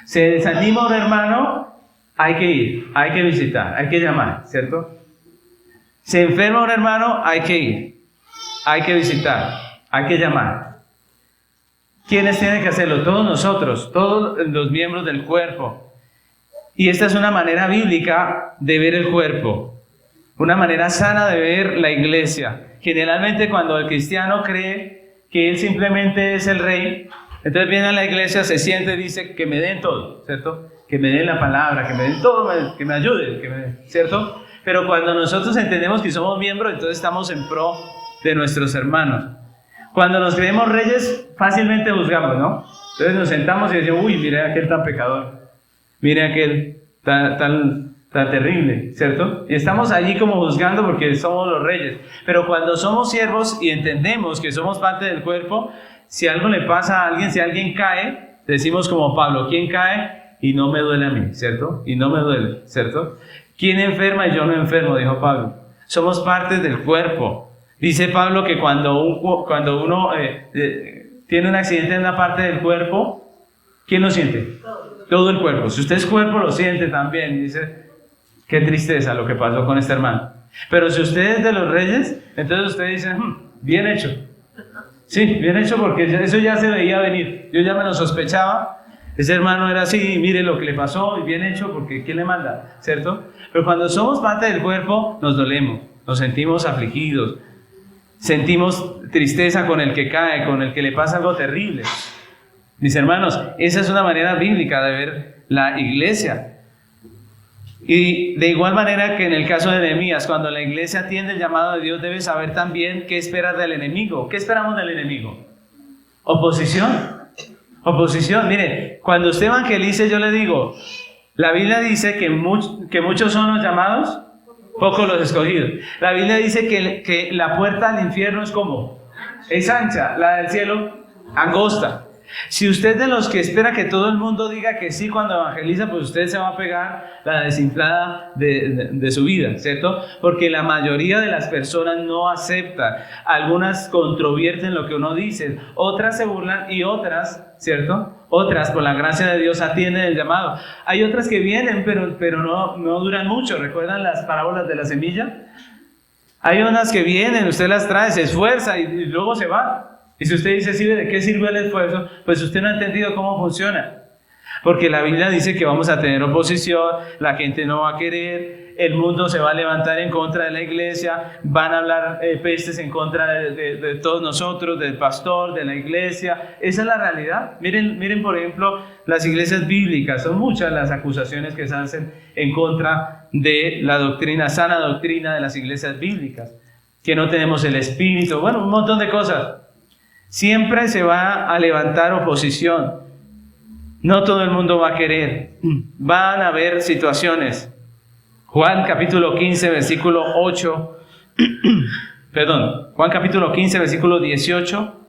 Se desanima un hermano, hay que ir, hay que visitar, hay que llamar, ¿cierto? Se enferma un hermano, hay que ir, hay que visitar, hay que llamar. ¿Quiénes tienen que hacerlo? Todos nosotros, todos los miembros del cuerpo. Y esta es una manera bíblica de ver el cuerpo, una manera sana de ver la iglesia. Generalmente cuando el cristiano cree que él simplemente es el rey, entonces viene a la iglesia, se siente y dice que me den todo, ¿cierto? Que me den la palabra, que me den todo, que me ayuden, ¿cierto? Pero cuando nosotros entendemos que somos miembros, entonces estamos en pro de nuestros hermanos. Cuando nos creemos reyes, fácilmente juzgamos, ¿no? Entonces nos sentamos y decimos: uy, mire aquel tan pecador, mire aquel tan terrible, ¿cierto? Y estamos allí como juzgando porque somos los reyes. Pero cuando somos siervos y entendemos que somos parte del cuerpo, si algo le pasa a alguien, si alguien cae, decimos como Pablo: ¿quién cae? Y no me duele a mí, ¿cierto? Y no me duele, ¿cierto? ¿Quién enferma y yo no enfermo? Dijo Pablo. Somos parte del cuerpo. Dice Pablo que cuando uno tiene un accidente en una parte del cuerpo, ¿quién lo siente? Todo el cuerpo. Si usted es cuerpo, lo siente también. Y dice: qué tristeza lo que pasó con este hermano. Pero si usted es de los reyes, entonces usted dice: bien hecho. Sí, bien hecho, porque eso ya se veía venir. Yo ya me lo sospechaba. Ese hermano era así, mire lo que le pasó, y bien hecho, porque ¿quién le manda? ¿Cierto? Pero cuando somos parte del cuerpo, nos dolemos, nos sentimos afligidos, sentimos tristeza con el que cae, con el que le pasa algo terrible. Mis hermanos, esa es una manera bíblica de ver la iglesia. Y de igual manera que en el caso de Nehemías, cuando la iglesia atiende el llamado de Dios, debe saber también qué esperar del enemigo. ¿Qué esperamos del enemigo? Oposición. Oposición. Mire, cuando usted evangelice, yo le digo, la Biblia dice que muchos son los llamados, pocos los escogidos. La Biblia dice que la puerta al infierno es como, es ancha, la del cielo angosta. Si usted es de los que espera que todo el mundo diga que sí cuando evangeliza, pues usted se va a pegar la desinflada de su vida, ¿cierto? Porque la mayoría de las personas no aceptan. Algunas controvierten lo que uno dice, otras se burlan y otras, ¿cierto? Otras, por la gracia de Dios, atienden el llamado. Hay otras que vienen, pero no duran mucho. ¿Recuerdan las parábolas de la semilla? Hay unas que vienen, usted las trae, se esfuerza y luego se va. Y si usted dice: ¿sí, de qué sirve el esfuerzo? Pues usted no ha entendido cómo funciona. Porque la Biblia dice que vamos a tener oposición, la gente no va a querer, el mundo se va a levantar en contra de la iglesia, van a hablar pestes en contra de todos nosotros, del pastor, de la iglesia. Esa es la realidad. Miren, por ejemplo, las iglesias bíblicas. Son muchas las acusaciones que se hacen en contra de la doctrina, sana doctrina de las iglesias bíblicas. Que no tenemos el espíritu, bueno, un montón de cosas. Siempre se va a levantar oposición. No todo el mundo va a querer. Van a haber situaciones. Juan capítulo 15, versículo 8. Juan capítulo 15, versículo 18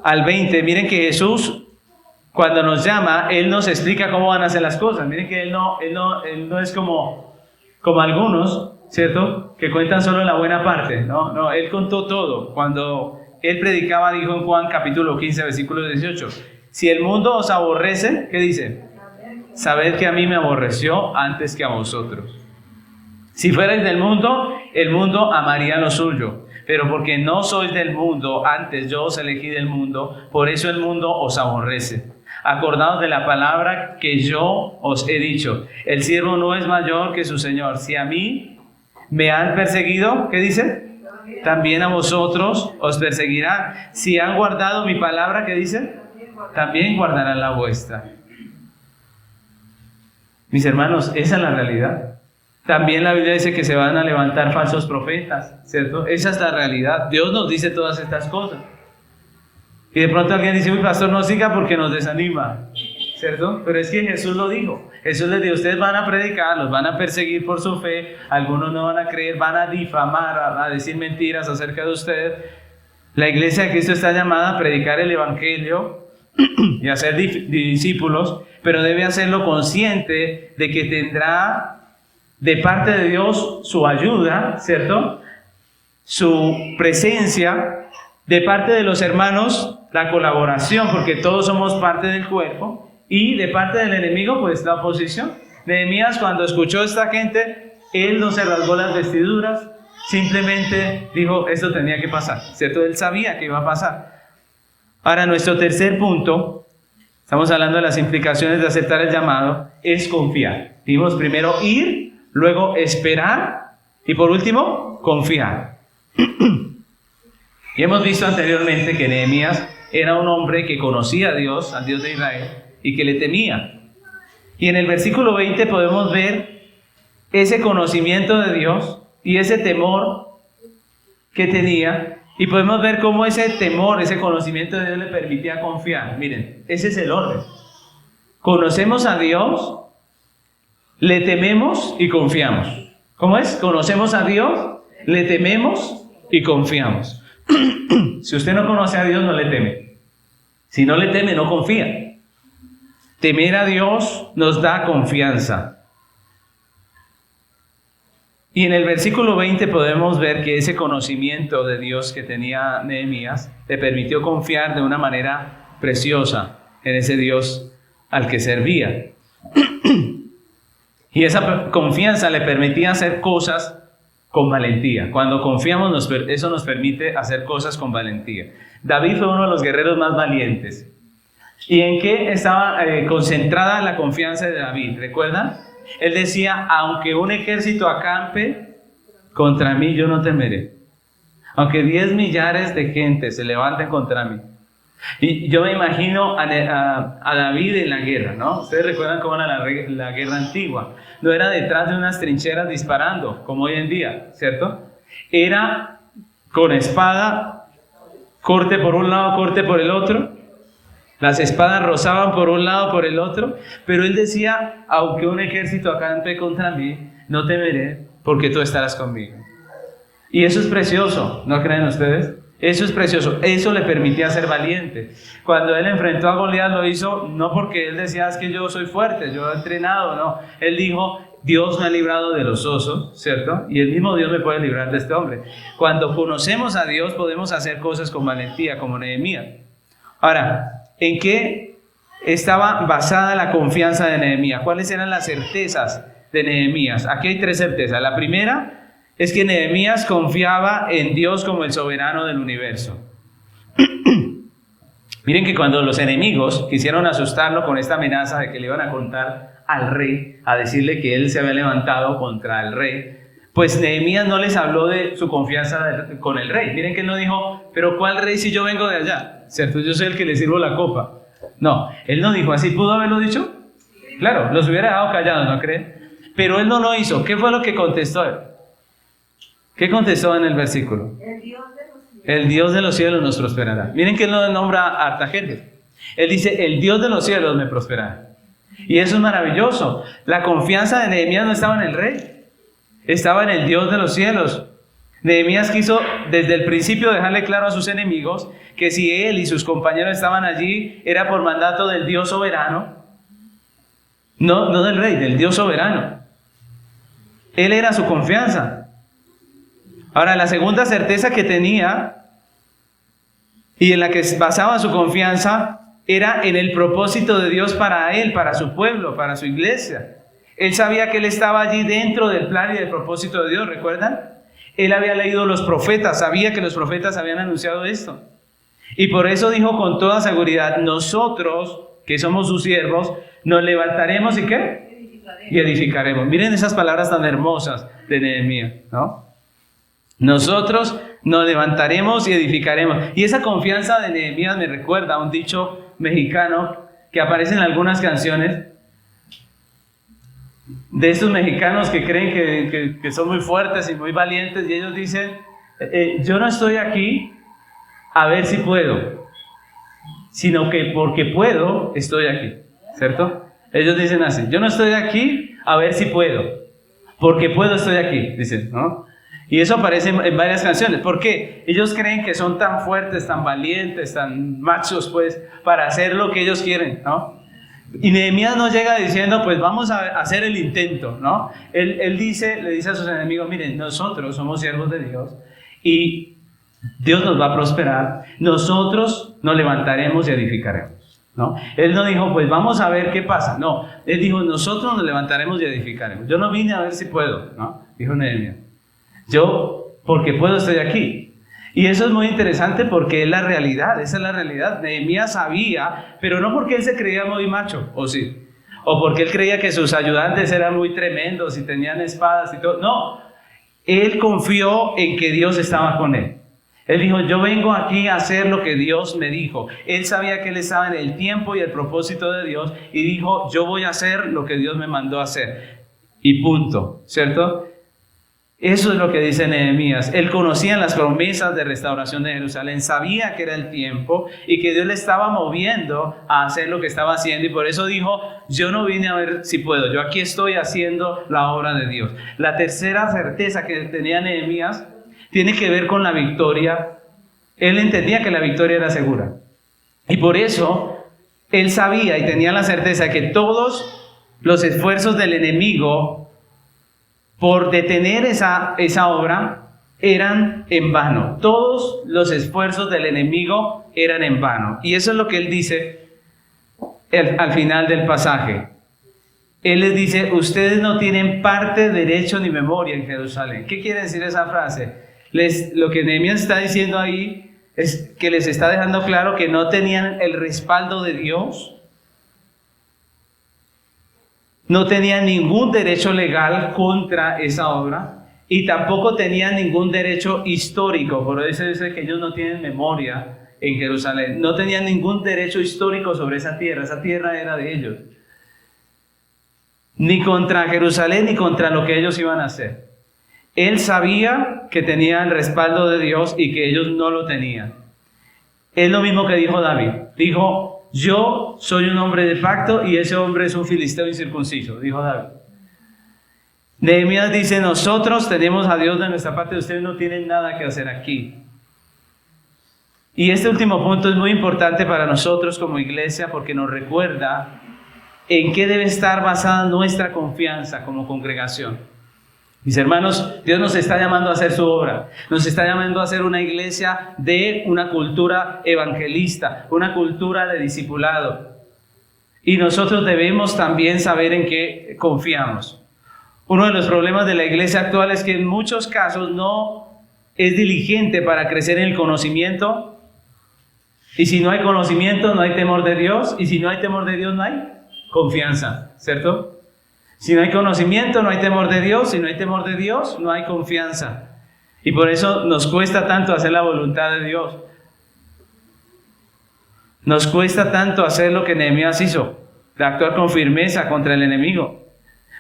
al 20. Miren que Jesús, cuando nos llama, Él nos explica cómo van a hacer las cosas. Miren que Él no es como algunos, ¿cierto? Que cuentan solo la buena parte. No, Él contó todo. Cuando Él predicaba, dijo en Juan capítulo 15, versículo 18: si el mundo os aborrece, ¿qué dice? Sabed que a mí me aborreció antes que a vosotros. Si fuerais del mundo, el mundo amaría lo suyo. Pero porque no sois del mundo, antes yo os elegí del mundo, por eso el mundo os aborrece. Acordaos de la palabra que yo os he dicho: el siervo no es mayor que su señor. Si a mí Me han perseguido, ¿qué dice? También a vosotros os perseguirán. Si han guardado mi palabra, ¿qué dice? También guardarán la vuestra. Mis hermanos, esa es la realidad. También la Biblia dice que se van a levantar falsos profetas, ¿cierto? Esa es la realidad. Dios nos dice todas estas cosas. Y de pronto alguien dice, uy, pastor, no siga porque nos desanima, ¿cierto? Pero es que Jesús lo dijo. Jesús les dijo, ustedes van a predicar, los van a perseguir por su fe, algunos no van a creer, van a difamar, a decir mentiras acerca de ustedes. La iglesia de Cristo está llamada a predicar el evangelio y a ser discípulos, pero debe hacerlo consciente de que tendrá de parte de Dios su ayuda, ¿cierto? Su presencia, de parte de los hermanos la colaboración, porque todos somos parte del cuerpo, y de parte del enemigo pues la oposición. Nehemías, cuando escuchó a esta gente, él no se rasgó las vestiduras, simplemente dijo, esto tenía que pasar, ¿cierto? Él sabía que iba a pasar. Ahora, nuestro tercer punto, estamos hablando de las implicaciones de aceptar el llamado, es confiar. Dijimos primero ir, luego esperar y por último confiar. Y hemos visto anteriormente que Nehemías era un hombre que conocía a Dios, al Dios de Israel, y que le temía. Y en el versículo 20 podemos ver ese conocimiento de Dios y ese temor que tenía, y podemos ver cómo ese temor, ese conocimiento de Dios le permitía confiar. Miren, ese es el orden. Conocemos a Dios, le tememos y confiamos. ¿Cómo es? Conocemos a Dios, le tememos y confiamos. Si usted no conoce a Dios, no le teme. Si no le teme, no confía. Temer a Dios nos da confianza. Y en el versículo 20 podemos ver que ese conocimiento de Dios que tenía Nehemías le permitió confiar de una manera preciosa en ese Dios al que servía. Y esa confianza le permitía hacer cosas con valentía. Cuando confiamos, eso nos permite hacer cosas con valentía. David fue uno de los guerreros más valientes. ¿Y en qué estaba concentrada la confianza de David? ¿Recuerdan? Él decía, aunque un ejército acampe contra mí, yo no temeré. Aunque 10 millares de gente se levanten contra mí. Y yo me imagino a David en la guerra, ¿no? Ustedes recuerdan cómo era la guerra antigua. No era detrás de unas trincheras disparando, como hoy en día, ¿cierto? Era con espada, corte por un lado, corte por el otro. Las espadas rozaban por un lado, por el otro. Pero él decía, aunque un ejército acampe contra mí, no temeré, porque tú estarás conmigo. Y eso es precioso, ¿no creen ustedes? Eso es precioso, eso le permitía ser valiente. Cuando él enfrentó a Goliat, lo hizo no porque él decía, es que yo soy fuerte, yo he entrenado, no. Él dijo, Dios me ha librado de los osos, ¿cierto? Y el mismo Dios me puede librar de este hombre. Cuando conocemos a Dios, podemos hacer cosas con valentía, como Nehemías. Ahora, ¿en qué estaba basada la confianza de Nehemías? ¿Cuáles eran las certezas de Nehemías? Aquí hay 3 certezas. La primera es que Nehemías confiaba en Dios como el soberano del universo. Miren que cuando los enemigos quisieron asustarlo con esta amenaza de que le iban a contar al rey, a decirle que él se había levantado contra el rey, pues Nehemías no les habló de su confianza con el rey. Miren que él no dijo, pero ¿cuál rey si yo vengo de allá? ¿Cierto? Yo soy el que le sirvo la copa. No, él no dijo así. ¿Pudo haberlo dicho? Claro, los hubiera dejado callados, ¿no creen? Pero él no lo hizo. ¿Qué fue lo que contestó él? ¿Qué contestó en el versículo? El Dios de los cielos nos prosperará. Miren que él no nombra a Artajerjes. Él dice, el Dios de los cielos me prosperará. Y eso es maravilloso. La confianza de Nehemías no estaba en el rey, estaba en el Dios de los cielos. Nehemías quiso desde el principio dejarle claro a sus enemigos que si él y sus compañeros estaban allí, era por mandato del Dios soberano, no del rey, del Dios soberano. Él era su confianza. Ahora, la segunda certeza que tenía y en la que basaba su confianza era en el propósito de Dios para él, para su pueblo, para su iglesia. Él sabía que él estaba allí dentro del plan y del propósito de Dios, ¿recuerdan? Él había leído los profetas, sabía que los profetas habían anunciado esto. Y por eso dijo con toda seguridad, nosotros, que somos sus siervos, nos levantaremos ¿y qué? y edificaremos. Miren esas palabras tan hermosas de Nehemías, ¿no? Nosotros nos levantaremos y edificaremos. Y esa confianza de Nehemías me recuerda a un dicho mexicano que aparece en algunas canciones de estos mexicanos que creen que son muy fuertes y muy valientes, y ellos dicen, yo no estoy aquí a ver si puedo, sino que porque puedo, estoy aquí, ¿cierto? Ellos dicen así, yo no estoy aquí a ver si puedo, porque puedo, estoy aquí, dicen, ¿no? Y eso aparece en varias canciones. ¿Por qué? Ellos creen que son tan fuertes, tan valientes, tan machos, pues, para hacer lo que ellos quieren, ¿no? Y Nehemías no llega diciendo, pues vamos a hacer el intento, ¿no? Él le dice a sus enemigos, miren, nosotros somos siervos de Dios y Dios nos va a prosperar, nosotros nos levantaremos y edificaremos, ¿no? Él no dijo, pues vamos a ver qué pasa, no, él dijo, nosotros nos levantaremos y edificaremos. Yo no vine a ver si puedo, ¿no? Dijo Nehemías. Yo, porque puedo, estoy aquí. Y eso es muy interesante porque es la realidad, esa es la realidad. Nehemías sabía, pero no porque él se creía muy macho, ¿o sí? O porque él creía que sus ayudantes eran muy tremendos y tenían espadas y todo. No, él confió en que Dios estaba con él. Él dijo, yo vengo aquí a hacer lo que Dios me dijo. Él sabía que él estaba en el tiempo y el propósito de Dios y dijo, yo voy a hacer lo que Dios me mandó a hacer. Y punto, ¿cierto? Eso es lo que dice Nehemías. Él conocía las promesas de restauración de Jerusalén, sabía que era el tiempo y que Dios le estaba moviendo a hacer lo que estaba haciendo, y por eso dijo, yo no vine a ver si puedo, yo aquí estoy haciendo la obra de Dios. La tercera certeza que tenía Nehemías tiene que ver con la victoria. Él entendía que la victoria era segura, y por eso él sabía y tenía la certeza de que todos los esfuerzos del enemigo por detener esa obra eran en vano. Todos los esfuerzos del enemigo eran en vano. Y eso es lo que él dice al final del pasaje. Él les dice, ustedes no tienen parte, derecho ni memoria en Jerusalén. ¿Qué quiere decir esa frase? Lo que Nehemías está diciendo ahí es que les está dejando claro que no tenían el respaldo de Dios. No tenían ningún derecho legal contra esa obra y tampoco tenían ningún derecho histórico. Por eso dice que ellos no tienen memoria en Jerusalén. No tenían ningún derecho histórico sobre esa tierra era de ellos. Ni contra Jerusalén ni contra lo que ellos iban a hacer. Él sabía que tenían respaldo de Dios y que ellos no lo tenían. Es lo mismo que dijo David. Dijo, yo soy un hombre de pacto y ese hombre es un filisteo incircunciso, dijo David. Nehemías dice, nosotros tenemos a Dios de nuestra parte, ustedes no tienen nada que hacer aquí. Y este último punto es muy importante para nosotros como iglesia porque nos recuerda en qué debe estar basada nuestra confianza como congregación. Mis hermanos, Dios nos está llamando a hacer su obra, nos está llamando a hacer una iglesia de una cultura evangelista, una cultura de discipulado. Y nosotros debemos también saber en qué confiamos. Uno de los problemas de la iglesia actual es que en muchos casos no es diligente para crecer en el conocimiento. Y si no hay conocimiento, no hay temor de Dios. Y si no hay temor de Dios, no hay confianza, ¿cierto? Si no hay conocimiento, no hay temor de Dios. Si no hay temor de Dios, no hay confianza. Y por eso nos cuesta tanto hacer la voluntad de Dios. Nos cuesta tanto hacer lo que Nehemías hizo, de actuar con firmeza contra el enemigo.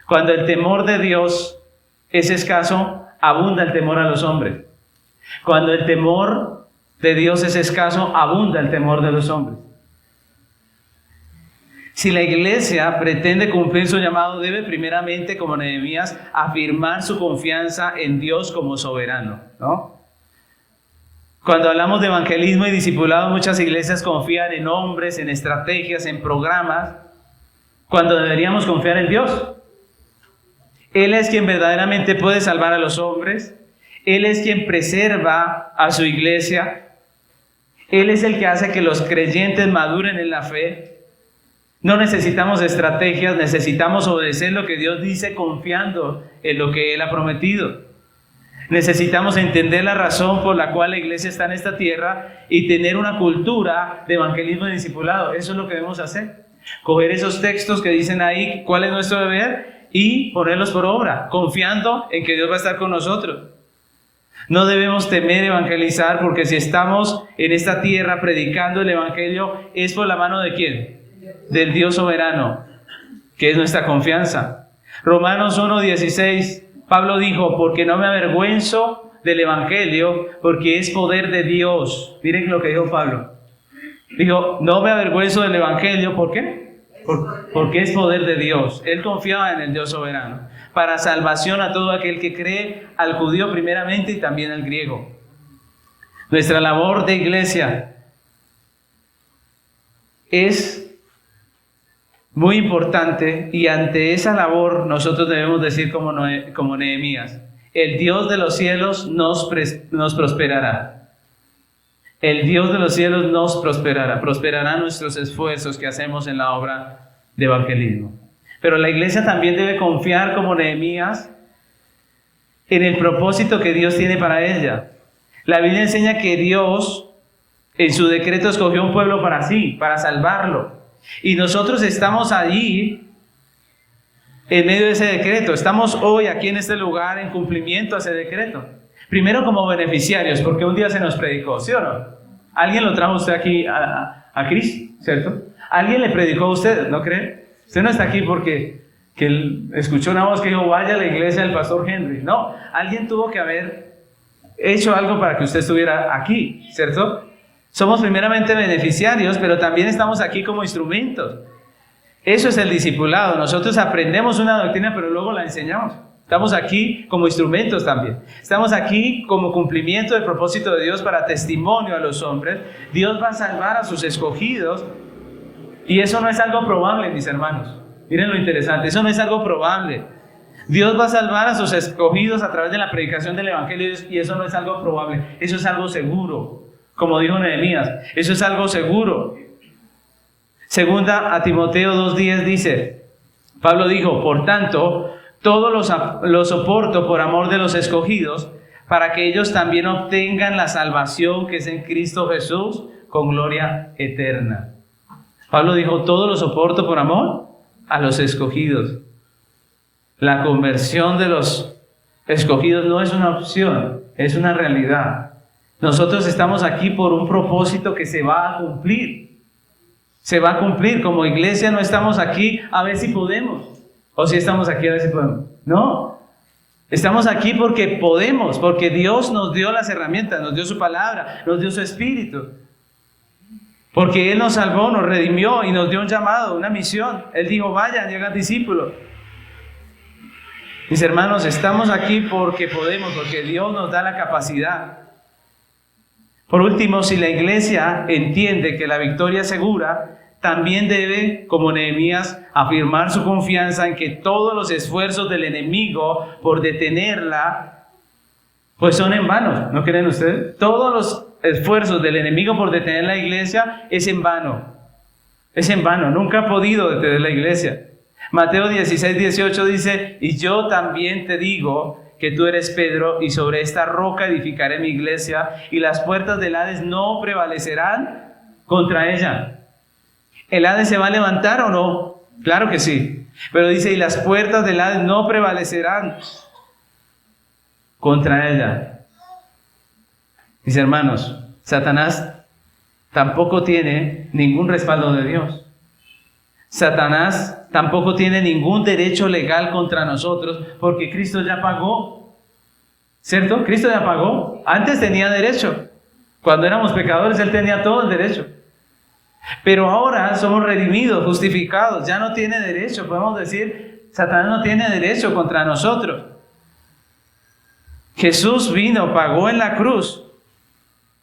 Cuando el temor de Dios es escaso, abunda el temor a los hombres. Cuando el temor de Dios es escaso, abunda el temor de los hombres. Si la iglesia pretende cumplir su llamado, debe primeramente, como Nehemías, afirmar su confianza en Dios como soberano, ¿no? Cuando hablamos de evangelismo y discipulado, muchas iglesias confían en hombres, en estrategias, en programas, cuando deberíamos confiar en Dios. Él es quien verdaderamente puede salvar a los hombres. Él es quien preserva a su iglesia. Él es el que hace que los creyentes maduren en la fe. No necesitamos estrategias, necesitamos obedecer lo que Dios dice confiando en lo que Él ha prometido. Necesitamos entender la razón por la cual la iglesia está en esta tierra y tener una cultura de evangelismo y discipulado. Eso es lo que debemos hacer. Coger esos textos que dicen ahí cuál es nuestro deber y ponerlos por obra, confiando en que Dios va a estar con nosotros. No debemos temer evangelizar, porque si estamos en esta tierra predicando el evangelio, es por la mano ¿de quién? Del Dios soberano, que es nuestra confianza. Romanos 1:16, Pablo dijo, porque no me avergüenzo del evangelio, porque es poder de Dios. Miren lo que dijo Pablo. Dijo, no me avergüenzo del evangelio, ¿por qué? Porque es poder de Dios. Él confiaba en el Dios soberano, para salvación a todo aquel que cree, al judío primeramente y también al griego. Nuestra labor de iglesia es muy importante, y ante esa labor nosotros debemos decir como Nehemías, el Dios de los cielos nos prosperará. El Dios de los cielos nos prosperará. Prosperará nuestros esfuerzos que hacemos en la obra de evangelismo. Pero la iglesia también debe confiar como Nehemías en el propósito que Dios tiene para ella. La Biblia enseña que Dios en su decreto escogió un pueblo para sí, para salvarlo. Y nosotros estamos allí en medio de ese decreto. Estamos hoy aquí en este lugar en cumplimiento a ese decreto. Primero como beneficiarios, porque un día se nos predicó, ¿sí o no? Alguien lo trajo usted aquí a Cristo, ¿cierto? Alguien le predicó a usted, ¿no cree? Usted no está aquí porque escuchó una voz que dijo, vaya a la iglesia del pastor Henry. No, alguien tuvo que haber hecho algo para que usted estuviera aquí, ¿cierto? Somos primeramente beneficiarios, pero también estamos aquí como instrumentos. Eso es el discipulado. Nosotros aprendemos una doctrina, pero luego la enseñamos. Estamos aquí como instrumentos también. Estamos aquí como cumplimiento del propósito de Dios para testimonio a los hombres. Dios va a salvar a sus escogidos. Y eso no es algo probable, mis hermanos. Miren lo interesante. Eso no es algo probable. Dios va a salvar a sus escogidos a través de la predicación del evangelio. Y eso no es algo probable. Eso es algo seguro. Como dijo Nehemías. Eso es algo seguro. Segunda a Timoteo 2:10 dice, Pablo dijo, por tanto, todo lo soporto por amor de los escogidos, para que ellos también obtengan la salvación que es en Cristo Jesús, con gloria eterna. Pablo dijo, todo lo soporto por amor a los escogidos. La conversión de los escogidos no es una opción, es una realidad. Nosotros estamos aquí por un propósito que se va a cumplir. Se va a cumplir. Como iglesia no estamos aquí a ver si podemos. O si estamos aquí a ver si podemos. No. Estamos aquí porque podemos, porque Dios nos dio las herramientas, nos dio su palabra, nos dio su espíritu. Porque Él nos salvó, nos redimió y nos dio un llamado, una misión. Él dijo, vayan y hagan discípulos. Mis hermanos, estamos aquí porque podemos, porque Dios nos da la capacidad. Por último, si la iglesia entiende que la victoria es segura, también debe, como Nehemías, afirmar su confianza en que todos los esfuerzos del enemigo por detenerla, pues son en vano. ¿No creen ustedes? Todos los esfuerzos del enemigo por detener la iglesia es en vano. Es en vano. Nunca ha podido detener la iglesia. Mateo 16:18 dice, y yo también te digo que tú eres Pedro, y sobre esta roca edificaré mi iglesia, y las puertas del Hades no prevalecerán contra ella. ¿El Hades se va a levantar o no? Claro que sí. Pero dice, y las puertas del Hades no prevalecerán contra ella. Mis hermanos, Satanás tampoco tiene ningún respaldo de Dios. Satanás tampoco tiene ningún derecho legal contra nosotros, porque Cristo ya pagó. ¿Cierto? Cristo ya pagó. Antes tenía derecho. Cuando éramos pecadores, Él tenía todo el derecho. Pero ahora somos redimidos, justificados, ya no tiene derecho. Podemos decir, Satanás no tiene derecho contra nosotros. Jesús vino, pagó en la cruz.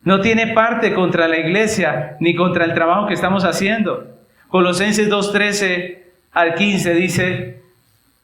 No tiene parte contra la iglesia, ni contra el trabajo que estamos haciendo. Colosenses 2:13 al 15 dice,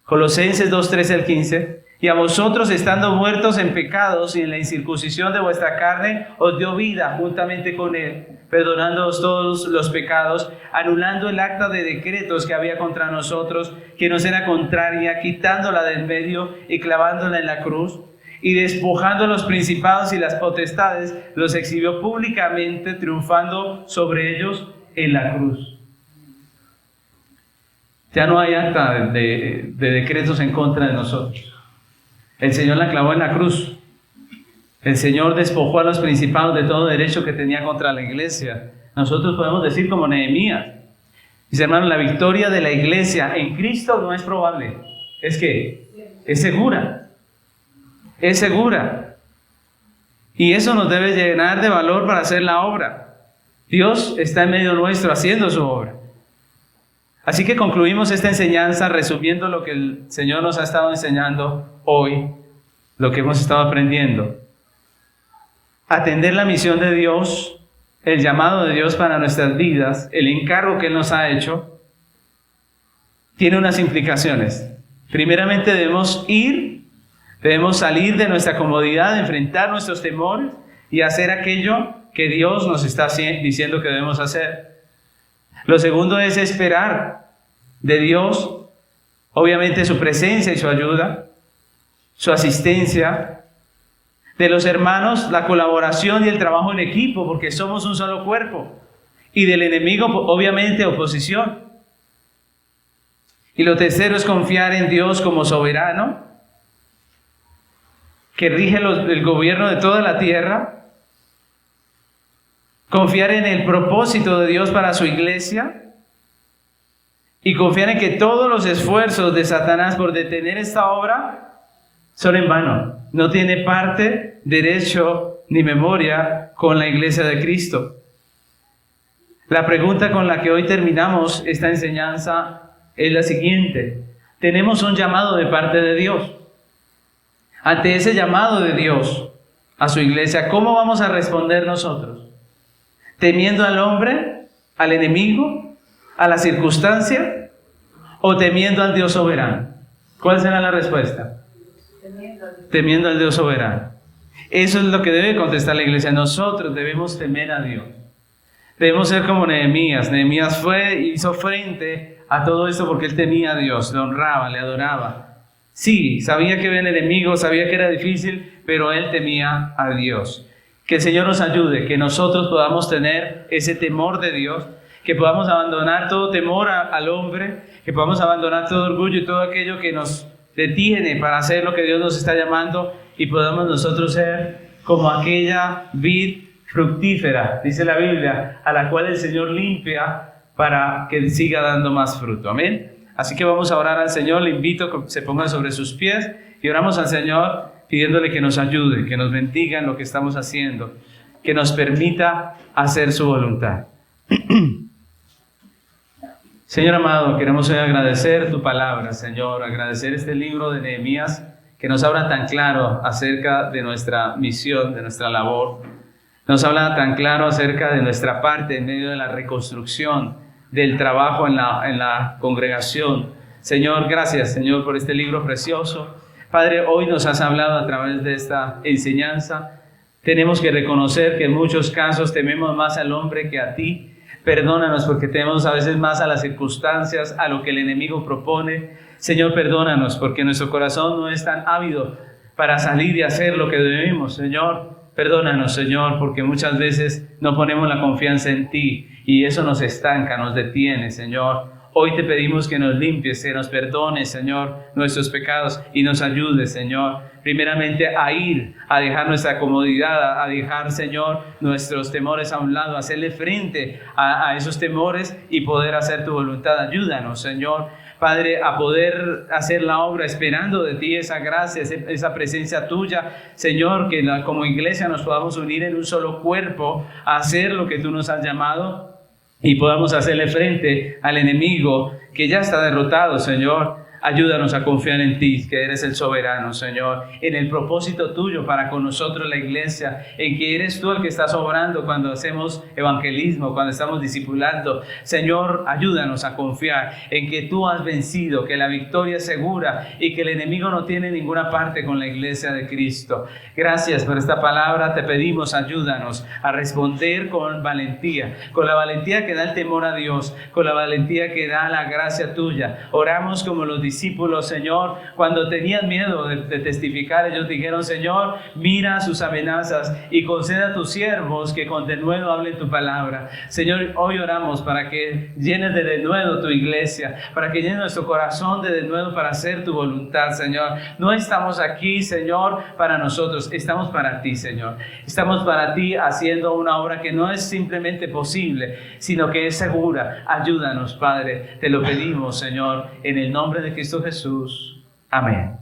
Colosenses 2:13 al 15, y a vosotros estando muertos en pecados y en la incircuncisión de vuestra carne, os dio vida juntamente con Él, perdonándoos todos los pecados, anulando el acta de decretos que había contra nosotros, que nos era contraria, quitándola del medio y clavándola en la cruz, y despojando los principados y las potestades, los exhibió públicamente, triunfando sobre ellos en la cruz. Ya no hay acta de decretos en contra de nosotros. El Señor la clavó en la cruz. El Señor despojó a los principados de todo derecho que tenía contra la iglesia. Nosotros podemos decir como Nehemías. Mis hermanos, la victoria de la iglesia en Cristo no es probable. Es segura. Es segura. Y eso nos debe llenar de valor para hacer la obra. Dios está en medio nuestro haciendo su obra. Así que concluimos esta enseñanza resumiendo lo que el Señor nos ha estado enseñando hoy, lo que hemos estado aprendiendo. Atender la misión de Dios, el llamado de Dios para nuestras vidas, el encargo que Él nos ha hecho, tiene unas implicaciones. Primeramente debemos salir de nuestra comodidad, enfrentar nuestros temores y hacer aquello que Dios nos está diciendo que debemos hacer. Lo segundo es esperar de Dios, obviamente su presencia y su ayuda, su asistencia, de los hermanos la colaboración y el trabajo en equipo, porque somos un solo cuerpo, y del enemigo obviamente oposición. Y lo tercero es confiar en Dios como soberano, que rige el gobierno de toda la tierra. Confiar en el propósito de Dios para su iglesia y confiar en que todos los esfuerzos de Satanás por detener esta obra son en vano. No tiene parte, derecho ni memoria con la iglesia de Cristo. La pregunta con la que hoy terminamos esta enseñanza es la siguiente. Tenemos un llamado de parte de Dios. Ante ese llamado de Dios a su iglesia, ¿cómo vamos a responder nosotros? ¿Temiendo al hombre, al enemigo, a la circunstancia o temiendo al Dios soberano? ¿Cuál será la respuesta? Temiendo al Dios soberano. Eso es lo que debe contestar la iglesia. Nosotros debemos temer a Dios. Debemos ser como Nehemías. Nehemías hizo frente a todo esto porque él temía a Dios, le honraba, le adoraba. Sí, sabía que había el enemigo, sabía que era difícil, pero él temía a Dios. Que el Señor nos ayude, que nosotros podamos tener ese temor de Dios, que podamos abandonar todo temor al hombre, que podamos abandonar todo orgullo y todo aquello que nos detiene para hacer lo que Dios nos está llamando y podamos nosotros ser como aquella vid fructífera, dice la Biblia, a la cual el Señor limpia para que siga dando más fruto. Amén. Así que vamos a orar al Señor. Le invito a que se pongan sobre sus pies y oramos al Señor pidiéndole que nos ayude, que nos bendiga en lo que estamos haciendo, que nos permita hacer su voluntad. Señor amado, queremos hoy agradecer tu palabra, Señor, agradecer este libro de Nehemías que nos habla tan claro acerca de nuestra misión, de nuestra labor. Nos habla tan claro acerca de nuestra parte en medio de la reconstrucción, del trabajo en la congregación. Señor, gracias, Señor, por este libro precioso. Padre, hoy nos has hablado a través de esta enseñanza. Tenemos que reconocer que en muchos casos tememos más al hombre que a ti. Perdónanos porque tememos a veces más a las circunstancias, a lo que el enemigo propone. Señor, perdónanos porque nuestro corazón no es tan ávido para salir y hacer lo que debemos. Señor, perdónanos, Señor, porque muchas veces no ponemos la confianza en ti y eso nos estanca, nos detiene, Señor. Hoy te pedimos que nos limpies, que nos perdones, Señor, nuestros pecados y nos ayudes, Señor, primeramente a dejar nuestra comodidad, a dejar, Señor, nuestros temores a un lado, a hacerle frente a esos temores y poder hacer tu voluntad. Ayúdanos, Señor, Padre, a poder hacer la obra esperando de ti esa gracia, esa presencia tuya, Señor, que como iglesia nos podamos unir en un solo cuerpo a hacer lo que tú nos has llamado y podamos hacerle frente al enemigo que ya está derrotado, Señor. Ayúdanos a confiar en ti, que eres el soberano, Señor, en el propósito tuyo para con nosotros la iglesia, en que eres tú el que estás obrando cuando hacemos evangelismo, cuando estamos discipulando. Señor, ayúdanos a confiar en que tú has vencido, que la victoria es segura y que el enemigo no tiene ninguna parte con la iglesia de Cristo. Gracias por esta palabra, te pedimos, ayúdanos a responder con la valentía que da el temor a Dios, con la valentía que da la gracia tuya. Oramos como los discípulos discípulos, Señor, cuando tenían miedo de testificar, ellos dijeron, Señor, mira sus amenazas y conceda a tus siervos que con denuedo hablen tu palabra. Señor, hoy oramos para que llenes de denuedo tu iglesia, para que llenes nuestro corazón de denuedo para hacer tu voluntad, Señor. No estamos aquí, Señor, para nosotros, estamos para ti, Señor. Estamos para ti haciendo una obra que no es simplemente posible, sino que es segura. Ayúdanos, Padre, te lo pedimos, Señor, en el nombre de Cristo Jesús. Amén.